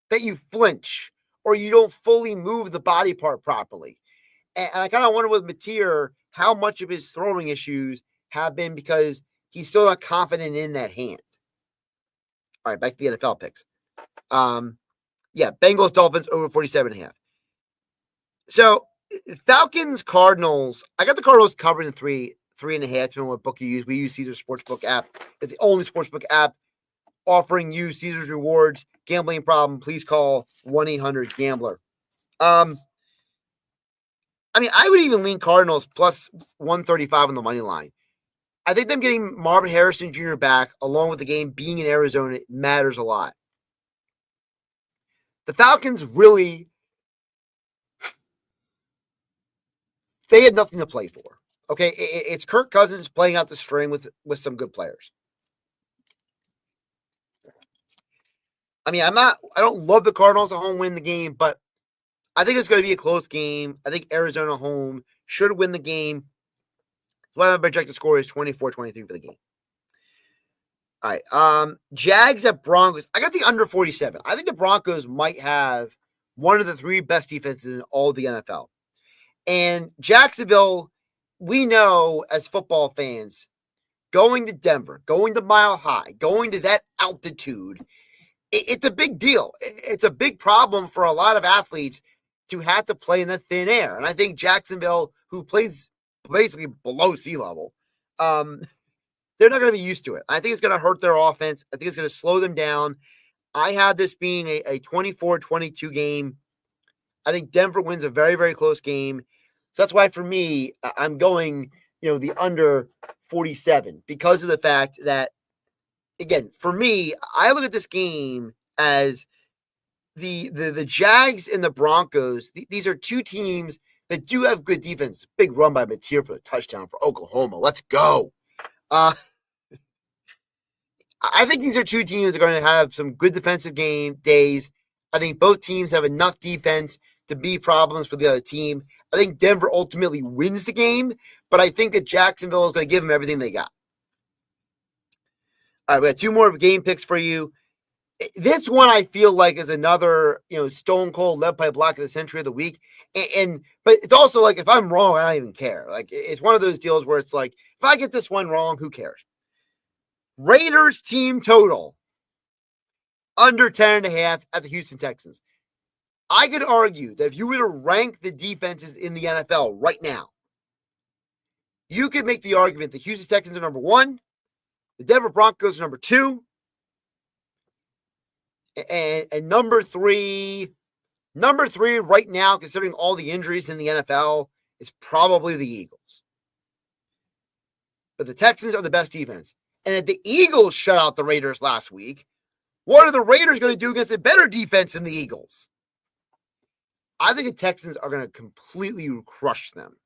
[SPEAKER 1] that you flinch or you don't fully move the body part properly. And I kind of wonder with Mateer how much of his throwing issues have been because he's still not confident in that hand. All right, back to the NFL picks. Bengals, Dolphins over 47.5. So, Falcons, Cardinals. I got the Cardinals covered in 3.5. Depending on what book you use. We use Caesar's Sportsbook app. It's the only sportsbook app offering you Caesar's rewards. Gambling problem, please call 1-800-GAMBLER. I would even lean Cardinals plus 135 on the money line. I think them getting Marvin Harrison Jr. back, along with the game being in Arizona, matters a lot. The Falcons really, they had nothing to play for. Okay, it's Kirk Cousins playing out the string with some good players. I mean, I don't love the Cardinals at home win the game, but I think it's going to be a close game. I think Arizona home should win the game. My projected score is 24-23 for the game. All right. Jags at Broncos. I got the under 47. I think the Broncos might have one of the 3 best defenses in all the NFL. And Jacksonville, we know as football fans, going to Denver, going to Mile High, going to that altitude, it's a big deal. It's a big problem for a lot of athletes to have to play in the thin air. And I think Jacksonville, who plays basically below sea level, they're not going to be used to it. I think it's going to hurt their offense. I think it's going to slow them down. I have this being a 24-22 game. I think Denver wins a very, very close game. So that's why for me, I'm going, the under 47 because of the fact that, again, for me, I look at this game as the Jags and the Broncos. These are 2 teams that do have good defense. Big run by Mateer for the touchdown for Oklahoma. Let's go. I think these are 2 teams that are going to have some good defensive game days. I think both teams have enough defense to be problems for the other team. I think Denver ultimately wins the game, but I think that Jacksonville is going to give them everything they got. All right, we got 2 more game picks for you. This one I feel like is another, stone cold lead pipe block of the century of the week. But it's also like, if I'm wrong, I don't even care. Like, it's one of those deals where it's like, if I get this one wrong, who cares? Raiders team total under 10.5 at the Houston Texans. I could argue that if you were to rank the defenses in the NFL right now, you could make the argument the Houston Texans are number 1, the Denver Broncos are number 2, and number 3 right now, considering all the injuries in the NFL, is probably the Eagles. But the Texans are the best defense. And if the Eagles shut out the Raiders last week, what are the Raiders going to do against a better defense than the Eagles? I think the Texans are going to completely crush them.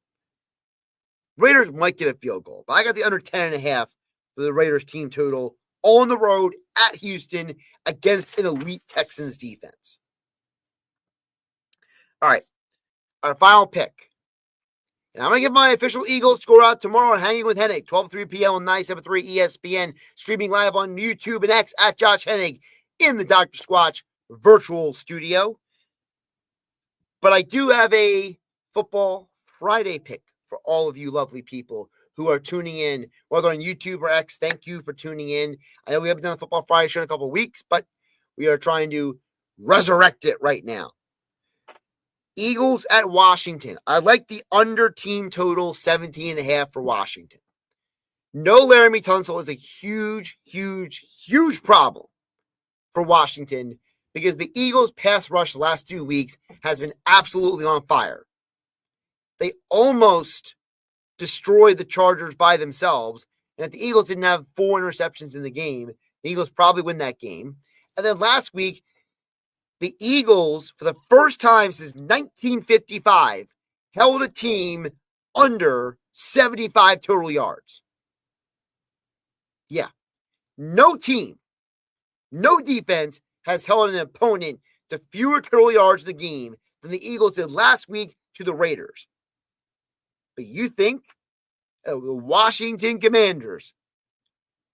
[SPEAKER 1] Raiders might get a field goal, but I got the under 10.5 for the Raiders team total on the road at Houston against an elite Texans defense. All right, our final pick. And I'm going to give my official Eagles score out tomorrow on Hanging with Hennig, 12:03 p.m. on 97.3 ESPN, streaming live on YouTube and X at Josh Hennig in the Dr. Squatch virtual studio. But I do have a Football Friday pick for all of you lovely people who are tuning in, whether on YouTube or X. Thank you for tuning in. I know we haven't done a Football Friday show in a couple of weeks, but we are trying to resurrect it right now. Eagles at Washington. I like the under team total 17.5 for Washington. No Laramie Tunsil is a huge, huge, huge problem for Washington because the Eagles' pass rush the last 2 weeks has been absolutely on fire. They almost destroyed the Chargers by themselves, and if the Eagles didn't have 4 interceptions in the game, the Eagles probably win that game. And then last week, the Eagles, for the first time since 1955, held a team under 75 total yards. Yeah. No team, no defense has held an opponent to fewer total yards in the game than the Eagles did last week to the Raiders. But you think the Washington Commanders,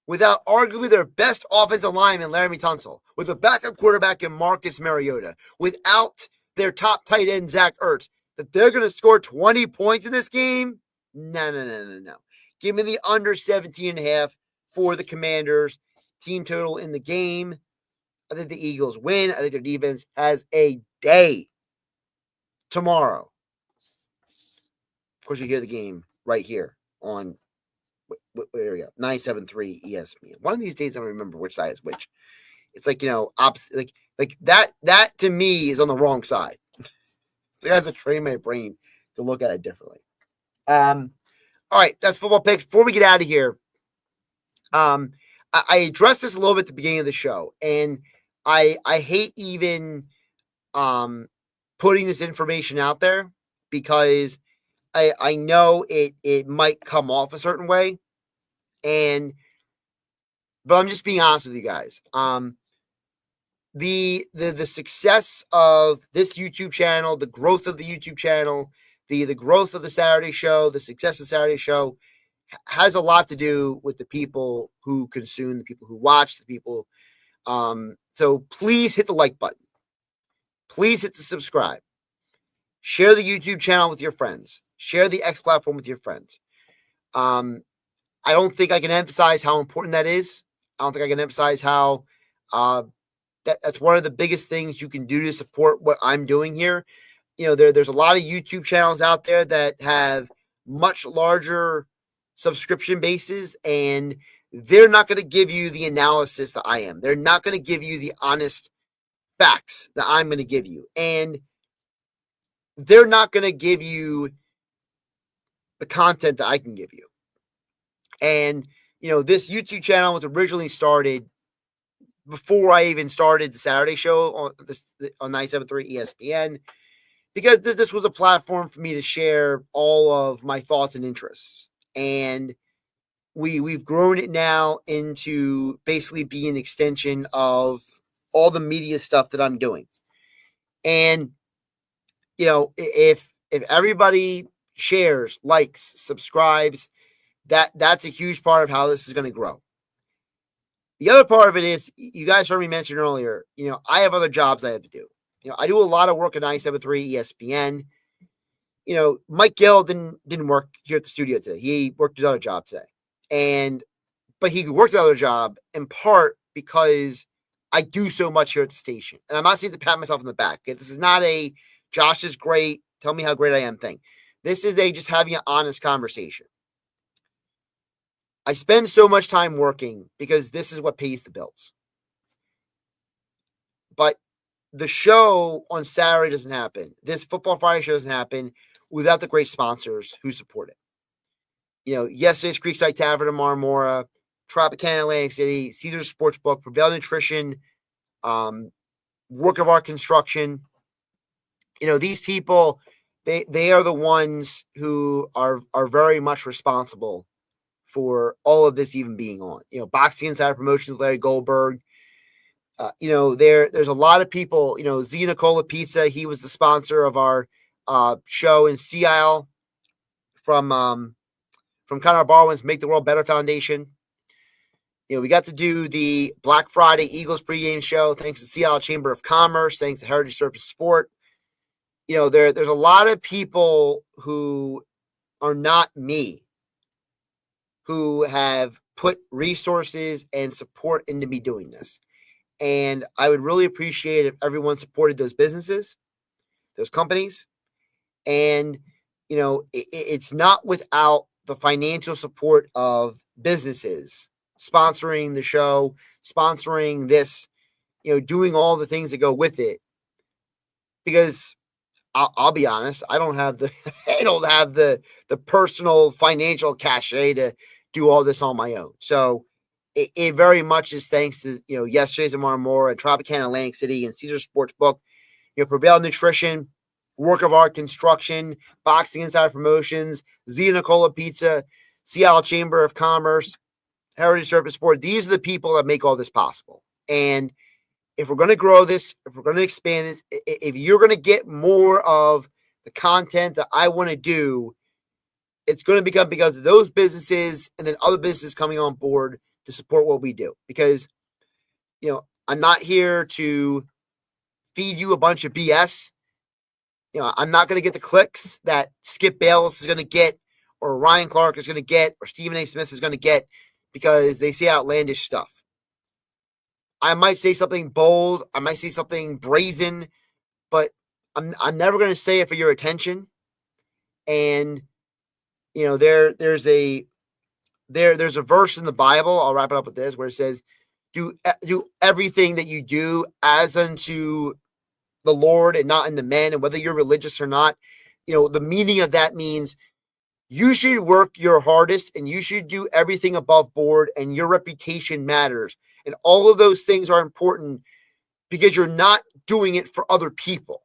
[SPEAKER 1] without arguably their best offensive lineman, Laramie Tunsil, with a backup quarterback in Marcus Mariota, without their top tight end, Zach Ertz, that they're going to score 20 points in this game? No. Give me the under 17.5 for the Commanders. Team total in the game. I think the Eagles win. I think their defense has a day tomorrow. Of course, you hear the game right here on, there we go, 97.3 ESPN. One of these days, I'm going to remember which side is which. It's like, opposite, like that to me is on the wrong side. So I have to train my brain to look at it differently. All right, that's football picks. Before we get out of here, I addressed this a little bit at the beginning of the show, and I hate even putting this information out there because I know it might come off a certain way, but I'm just being honest with you guys. The success of this YouTube channel, the growth of the YouTube channel, the growth of the Saturday show, the success of the Saturday show has a lot to do with the people who consume, the people who watch, the people. So please hit the like button. Please hit the subscribe. Share the YouTube channel with your friends. Share the X platform with your friends. I don't think I can emphasize how important that is. I don't think I can emphasize how that's one of the biggest things you can do to support what I'm doing here. There's a lot of YouTube channels out there that have much larger subscription bases, and they're not going to give you the analysis that I am. They're not going to give you the honest facts that I'm going to give you. And they're not going to give you the content that I can give you. And, this YouTube channel was originally started before I even started the Saturday show on 97.3 ESPN, because this was a platform for me to share all of my thoughts and interests. And we've grown it now into basically being an extension of all the media stuff that I'm doing. And, if everybody shares, likes, subscribes, that's a huge part of how this is going to grow. The other part of it is, you guys heard me mention earlier, I have other jobs I have to do. I do a lot of work at 97.3 ESPN. Mike Gill didn't work here at the studio today. He worked his other job today. But he worked the other job in part because I do so much here at the station. And I'm not saying to pat myself on the back. Okay? This is not a Josh is great, tell me how great I am thing. This is just having an honest conversation. I spend so much time working because this is what pays the bills. But the show on Saturday doesn't happen. This Football Friday show doesn't happen without the great sponsors who support it. Yesterday's Creekside Tavern in Marmora, Tropicana Atlantic City, Caesars Sportsbook, Prevail Nutrition, Work of Art Construction. These people, they are the ones who are very much responsible for all of this even being on. Boxing Insider Promotions with Larry Goldberg. There's a lot of people. Zia Nicola Pizza, he was the sponsor of our show in Sea Isle from Connor Barwin's Make the World Better Foundation. We got to do the Black Friday Eagles pregame show thanks to Sea Isle Chamber of Commerce, thanks to Heritage Surface Sport. There's a lot of people who are not me who have put resources and support into me doing this. And I would really appreciate if everyone supported those businesses, those companies. And, it's not without the financial support of businesses sponsoring the show, sponsoring this, doing all the things that go with it. Because I'll be honest, I don't have the personal financial cachet to do all this on my own. So it very much is thanks to, yesterday's in Marmora, Tropicana Atlantic City, and Caesars Sportsbook, Prevail Nutrition, Work of Art Construction, Boxing Insider Promotions, Zia Nicola Pizza, Seattle Chamber of Commerce, Heritage Surface Sport. These are the people that make all this possible. And if we're going to grow this, if we're going to expand this, if you're going to get more of the content that I want to do, it's going to become because of those businesses and then other businesses coming on board to support what we do. Because, I'm not here to feed you a bunch of BS. I'm not going to get the clicks that Skip Bayless is going to get, or Ryan Clark is going to get, or Stephen A. Smith is going to get because they say outlandish stuff. I might say something bold. I might say something brazen, but I'm never going to say it for your attention. And, there's a verse in the Bible. I'll wrap it up with this, where it says, do everything that you do as unto the Lord and not in the men. And whether you're religious or not, the meaning of that means you should work your hardest and you should do everything above board, and your reputation matters. And all of those things are important because you're not doing it for other people.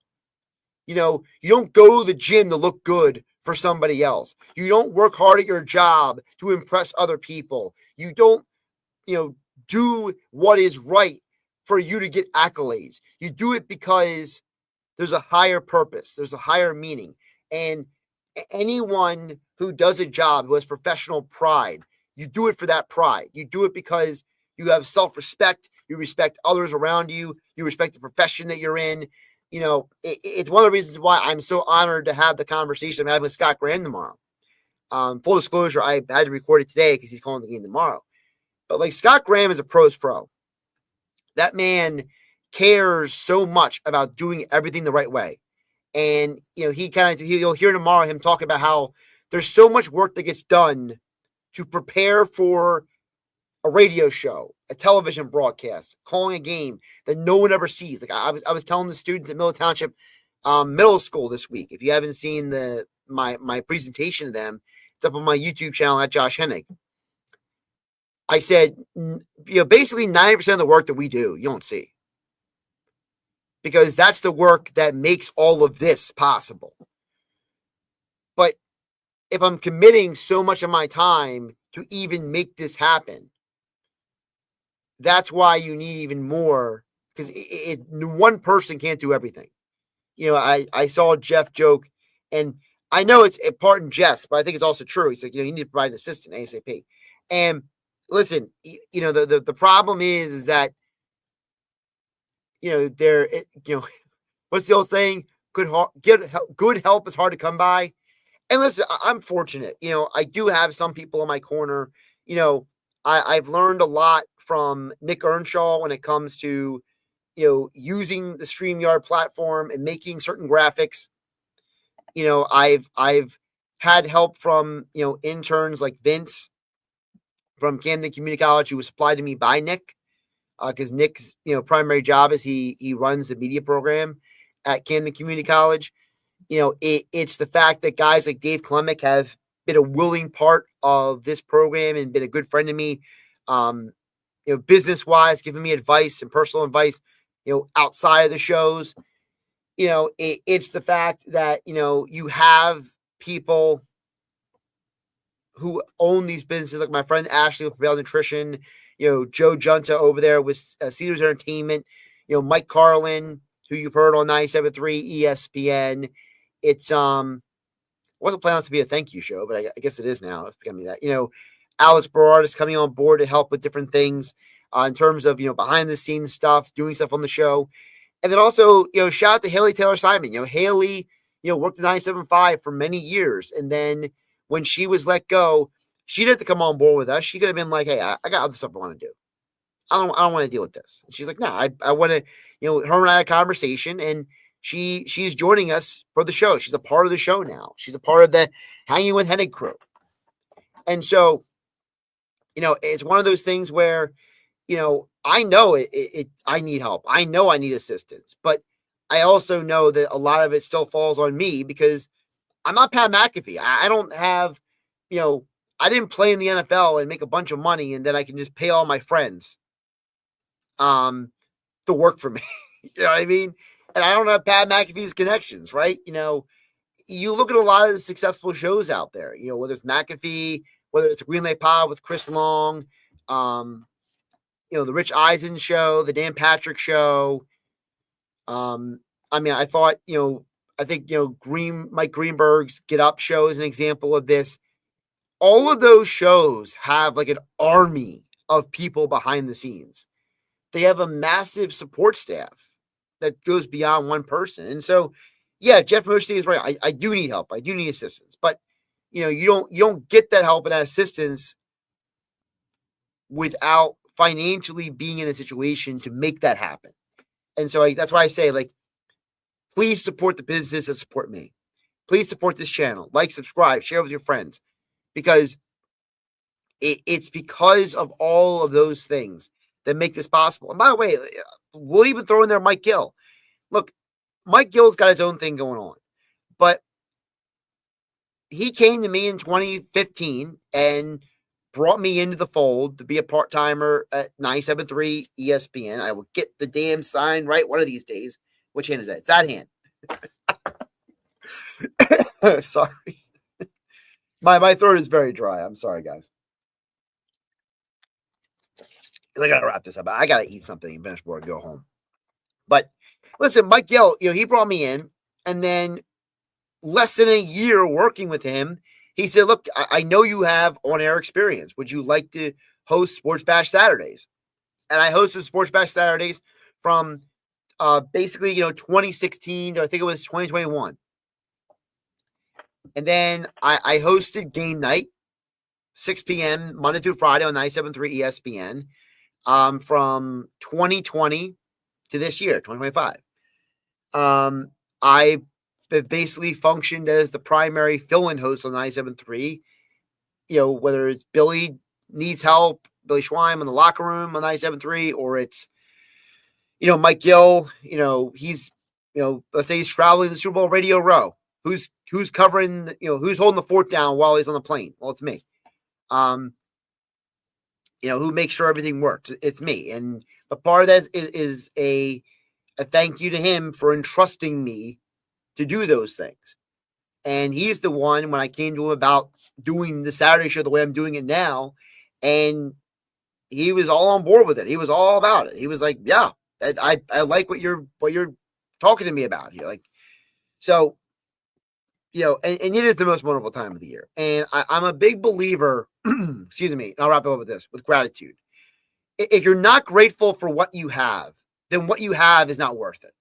[SPEAKER 1] You don't go to the gym to look good for somebody else. You don't work hard at your job to impress other people. You don't, do what is right for you to get accolades. You do it because there's a higher purpose. There's a higher meaning. And anyone who does a job, who has professional pride, you do it for that pride. You do it because you have self-respect. You respect others around you. You respect the profession that you're in. It's one of the reasons why I'm so honored to have the conversation I'm having with Scott Graham tomorrow. Full disclosure, I had to record it today because he's calling the game tomorrow. But like, Scott Graham is a pro's pro. That man cares so much about doing everything the right way. And, you'll hear tomorrow him talk about how there's so much work that gets done to prepare for a radio show, a television broadcast, calling a game that no one ever sees. Like I was telling the students at Middle Township Middle School this week, if you haven't seen my presentation to them, it's up on my YouTube channel at Josh Hennig. I said, basically 90% of the work that we do, you don't see. Because that's the work that makes all of this possible. But if I'm committing so much of my time to even make this happen, that's why you need even more, because one person can't do everything. I saw Jeff joke, and I know it's a part in jest, but I think it's also true. He's like, you need to provide an assistant ASAP. And listen, the problem is that, what's the old saying? Good help is hard to come by. And listen, I'm fortunate. I do have some people in my corner. I've learned a lot from Nick Earnshaw when it comes to, using the StreamYard platform and making certain graphics. I've had help from, interns like Vince from Camden Community College, who was supplied to me by Nick. Because Nick's, primary job is he runs the media program at Camden Community College. It's the fact that guys like Dave Klemick have been a willing part of this program and been a good friend to me, business-wise, giving me advice and personal advice, outside of the shows. It's the fact that, you have people who own these businesses, like my friend Ashley with Prevail Nutrition, Joe Junta over there with Cedars Entertainment, Mike Carlin, who you've heard on 97.3 ESPN. It's wasn't planning to be a thank you show, but I guess it is now. It's becoming that. Alex Berard is coming on board to help with different things in terms of, behind the scenes stuff, doing stuff on the show. And then also, shout out to Haley Taylor Simon. Haley, worked at 97.5 for many years. And then when she was let go, she didn't have to come on board with us. She could have been like, hey, I got other stuff I want to do. I don't want to deal with this. And she's like, no, I want to, her and I had a conversation, and she's joining us for the show. She's a part of the show now. She's a part of the Hanging with Hennig crew. And so, it's one of those things where, I know I need help. I know I need assistance, but I also know that a lot of it still falls on me because I'm not Pat McAfee. I don't have, I didn't play in the NFL and make a bunch of money and then I can just pay all my friends to work for me. You know what I mean? And I don't have Pat McAfee's connections, right? You look at a lot of the successful shows out there, whether it's McAfee, whether it's Green Lake Pod with Chris Long, the Rich Eisen show, the Dan Patrick show. I thought, I think, Mike Greenberg's Get Up show is an example of this. All of those shows have like an army of people behind the scenes. They have a massive support staff that goes beyond one person. And so, yeah, Jeff Moshe is right. I do need help. I do need assistance. But, you don't get that help and that assistance without financially being in a situation to make that happen. And so that's why I say, please support the business that support me. Please support this channel. Like, subscribe, share with your friends. Because it's because of all of those things that make this possible. And by the way, we'll even throw in there Mike Gill. – Look, Mike Gill's got his own thing going on. But he came to me in 2015 and brought me into the fold to be a part-timer at 973 ESPN. I will get the damn sign right one of these days. Which hand is that? It's that hand. Sorry. My throat is very dry. I'm sorry, guys. I gotta wrap this up. I gotta eat something and finish before I go home. But listen, Mike Gill, he brought me in, and then less than a year working with him, he said, "Look, I know you have on-air experience. Would you like to host Sports Bash Saturdays?" And I hosted Sports Bash Saturdays from basically 2016 to I think it was 2021. And then I hosted Game Night, 6 p.m. Monday through Friday on 97.3 ESPN from 2020 to this year, 2025. I basically functioned as the primary fill-in host on 97.3. Whether it's Billy needs help, Billy Schweim in the locker room on 97.3, or it's Mike Gill. He's let's say he's traveling the Super Bowl Radio Row. Who's covering? Who's holding the fort down while he's on the plane? Well, it's me. Who makes sure everything works? It's me. And a part of that is a thank you to him for entrusting me to do those things. And he's the one, when I came to him about doing the Saturday show the way I'm doing it now, and he was all on board with it. He was all about it. He was like, "Yeah, I like what you're talking to me about here." Like, so, and it is the most wonderful time of the year. And I'm a big believer, excuse me, and I'll wrap it up with this, with gratitude. If you're not grateful for what you have, then what you have is not worth it.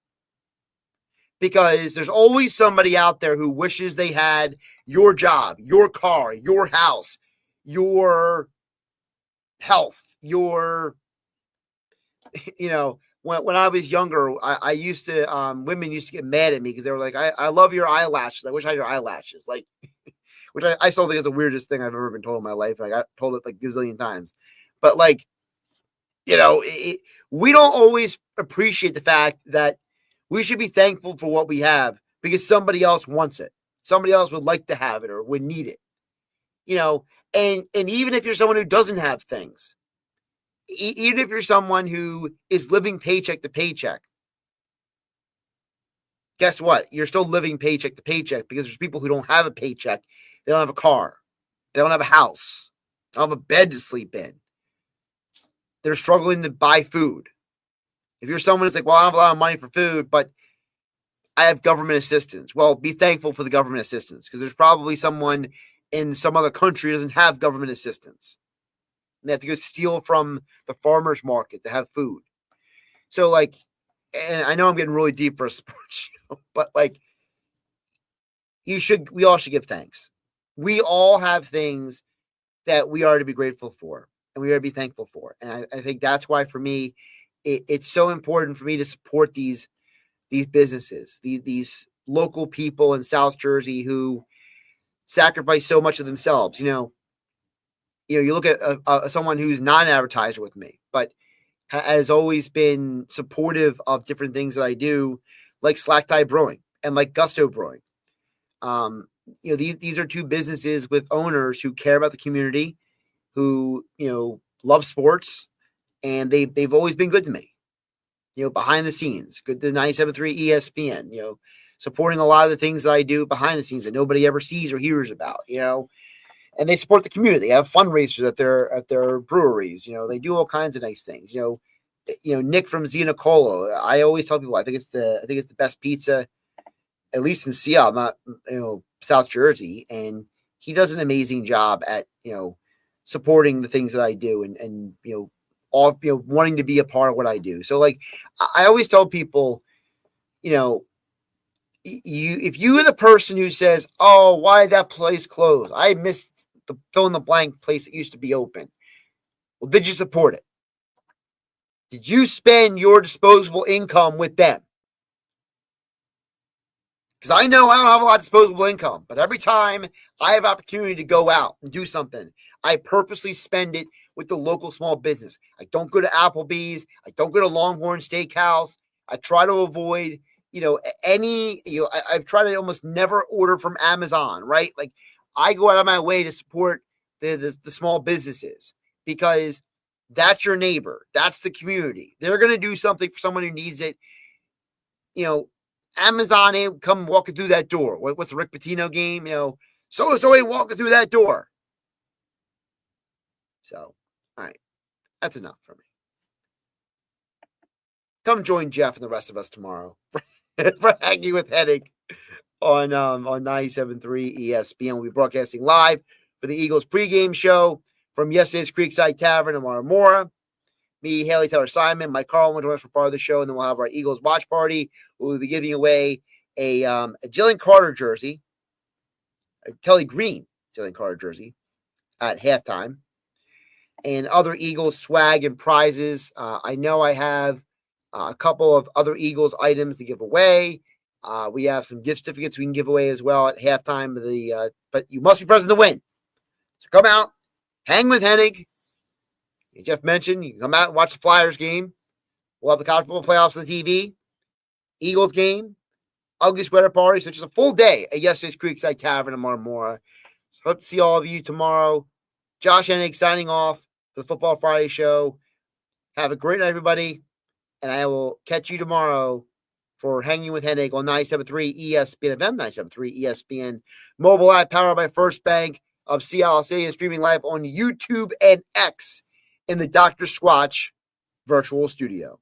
[SPEAKER 1] Because there's always somebody out there who wishes they had your job, your car, your house, your health, your, when I was younger, I used to, women used to get mad at me because they were like, I love your eyelashes. I wish I had your eyelashes. Like, which I still think is the weirdest thing I've ever been told in my life. And I got told it like a gazillion times. But like, we don't always appreciate the fact that we should be thankful for what we have because somebody else wants it. Somebody else would like to have it or would need it. And even if you're someone who doesn't have things, even if you're someone who is living paycheck to paycheck, guess what? You're still living paycheck to paycheck because there's people who don't have a paycheck. They don't have a car. They don't have a house. They don't have a bed to sleep in. They're struggling to buy food. If you're someone who's like, well, I don't have a lot of money for food, but I have government assistance. Well, be thankful for the government assistance because there's probably someone in some other country who doesn't have government assistance. And they have to go steal from the farmer's market to have food. So, like, and I know I'm getting really deep for a sports show, but like, we all should give thanks. We all have things that we are to be grateful for and we are to be thankful for. And I think that's why for me, it's so important for me to support these businesses, these local people in South Jersey who sacrifice so much of themselves. You look at someone who's not an advertiser with me, but has always been supportive of different things that I do, like Slack Tie Brewing and like Gusto Brewing. These are two businesses with owners who care about the community, who love sports, and they've always been good to me. Behind the scenes, good to 97.3 ESPN. Supporting a lot of the things that I do behind the scenes that nobody ever sees or hears about. And they support the community. They have fundraisers at their breweries. They do all kinds of nice things. Nick from Zinacolo. I always tell people I think it's the best pizza, at least in Seattle, not South Jersey. And he does an amazing job at supporting the things that I do and all wanting to be a part of what I do. So like I always tell people, if you are the person who says, "Oh, why did that place close? I missed the fill in the blank place that used to be open." Well, did you support it? Did you spend your disposable income with them? Because I know I don't have a lot of disposable income, but every time I have opportunity to go out and do something, I purposely spend it with the local small business. I don't go to Applebee's. I don't go to Longhorn Steakhouse. I try to avoid, I've tried to almost never order from Amazon, right? Like I go out of my way to support the small businesses because that's your neighbor. That's the community. They're going to do something for someone who needs it. Amazon ain't come walking through that door. What's the Rick Pitino game? So ain't walking through that door. So, all right. That's enough for me. Come join Jeff and the rest of us tomorrow for Hanging with Hennig on 97.3 ESPN. We'll be broadcasting live for the Eagles pregame show from yesterday's Creekside Tavern in Marmora. Me, Haley Taylor Simon, Mike Carl will join us for part of the show, and then we'll have our Eagles watch party. We'll be giving away a Jalen Carter jersey, a Kelly Green Jalen Carter jersey at halftime, and other Eagles swag and prizes. I know I have a couple of other Eagles items to give away. We have some gift certificates we can give away as well at halftime. But you must be present to win. So come out, hang with Hennig. Jeff mentioned you can come out and watch the Flyers game. We'll have the college football playoffs on the TV. Eagles game. Ugly sweater party. So just a full day at yesterday's Creekside Tavern in Marmora. So hope to see all of you tomorrow. Josh Hennig signing off for the Football Friday show. Have a great night, everybody. And I will catch you tomorrow for Hanging with Hennig on 97.3 ESPN FM, 97.3 ESPN mobile app powered by First Bank of Seattle City and streaming live on YouTube and X in the Dr. Squatch virtual studio.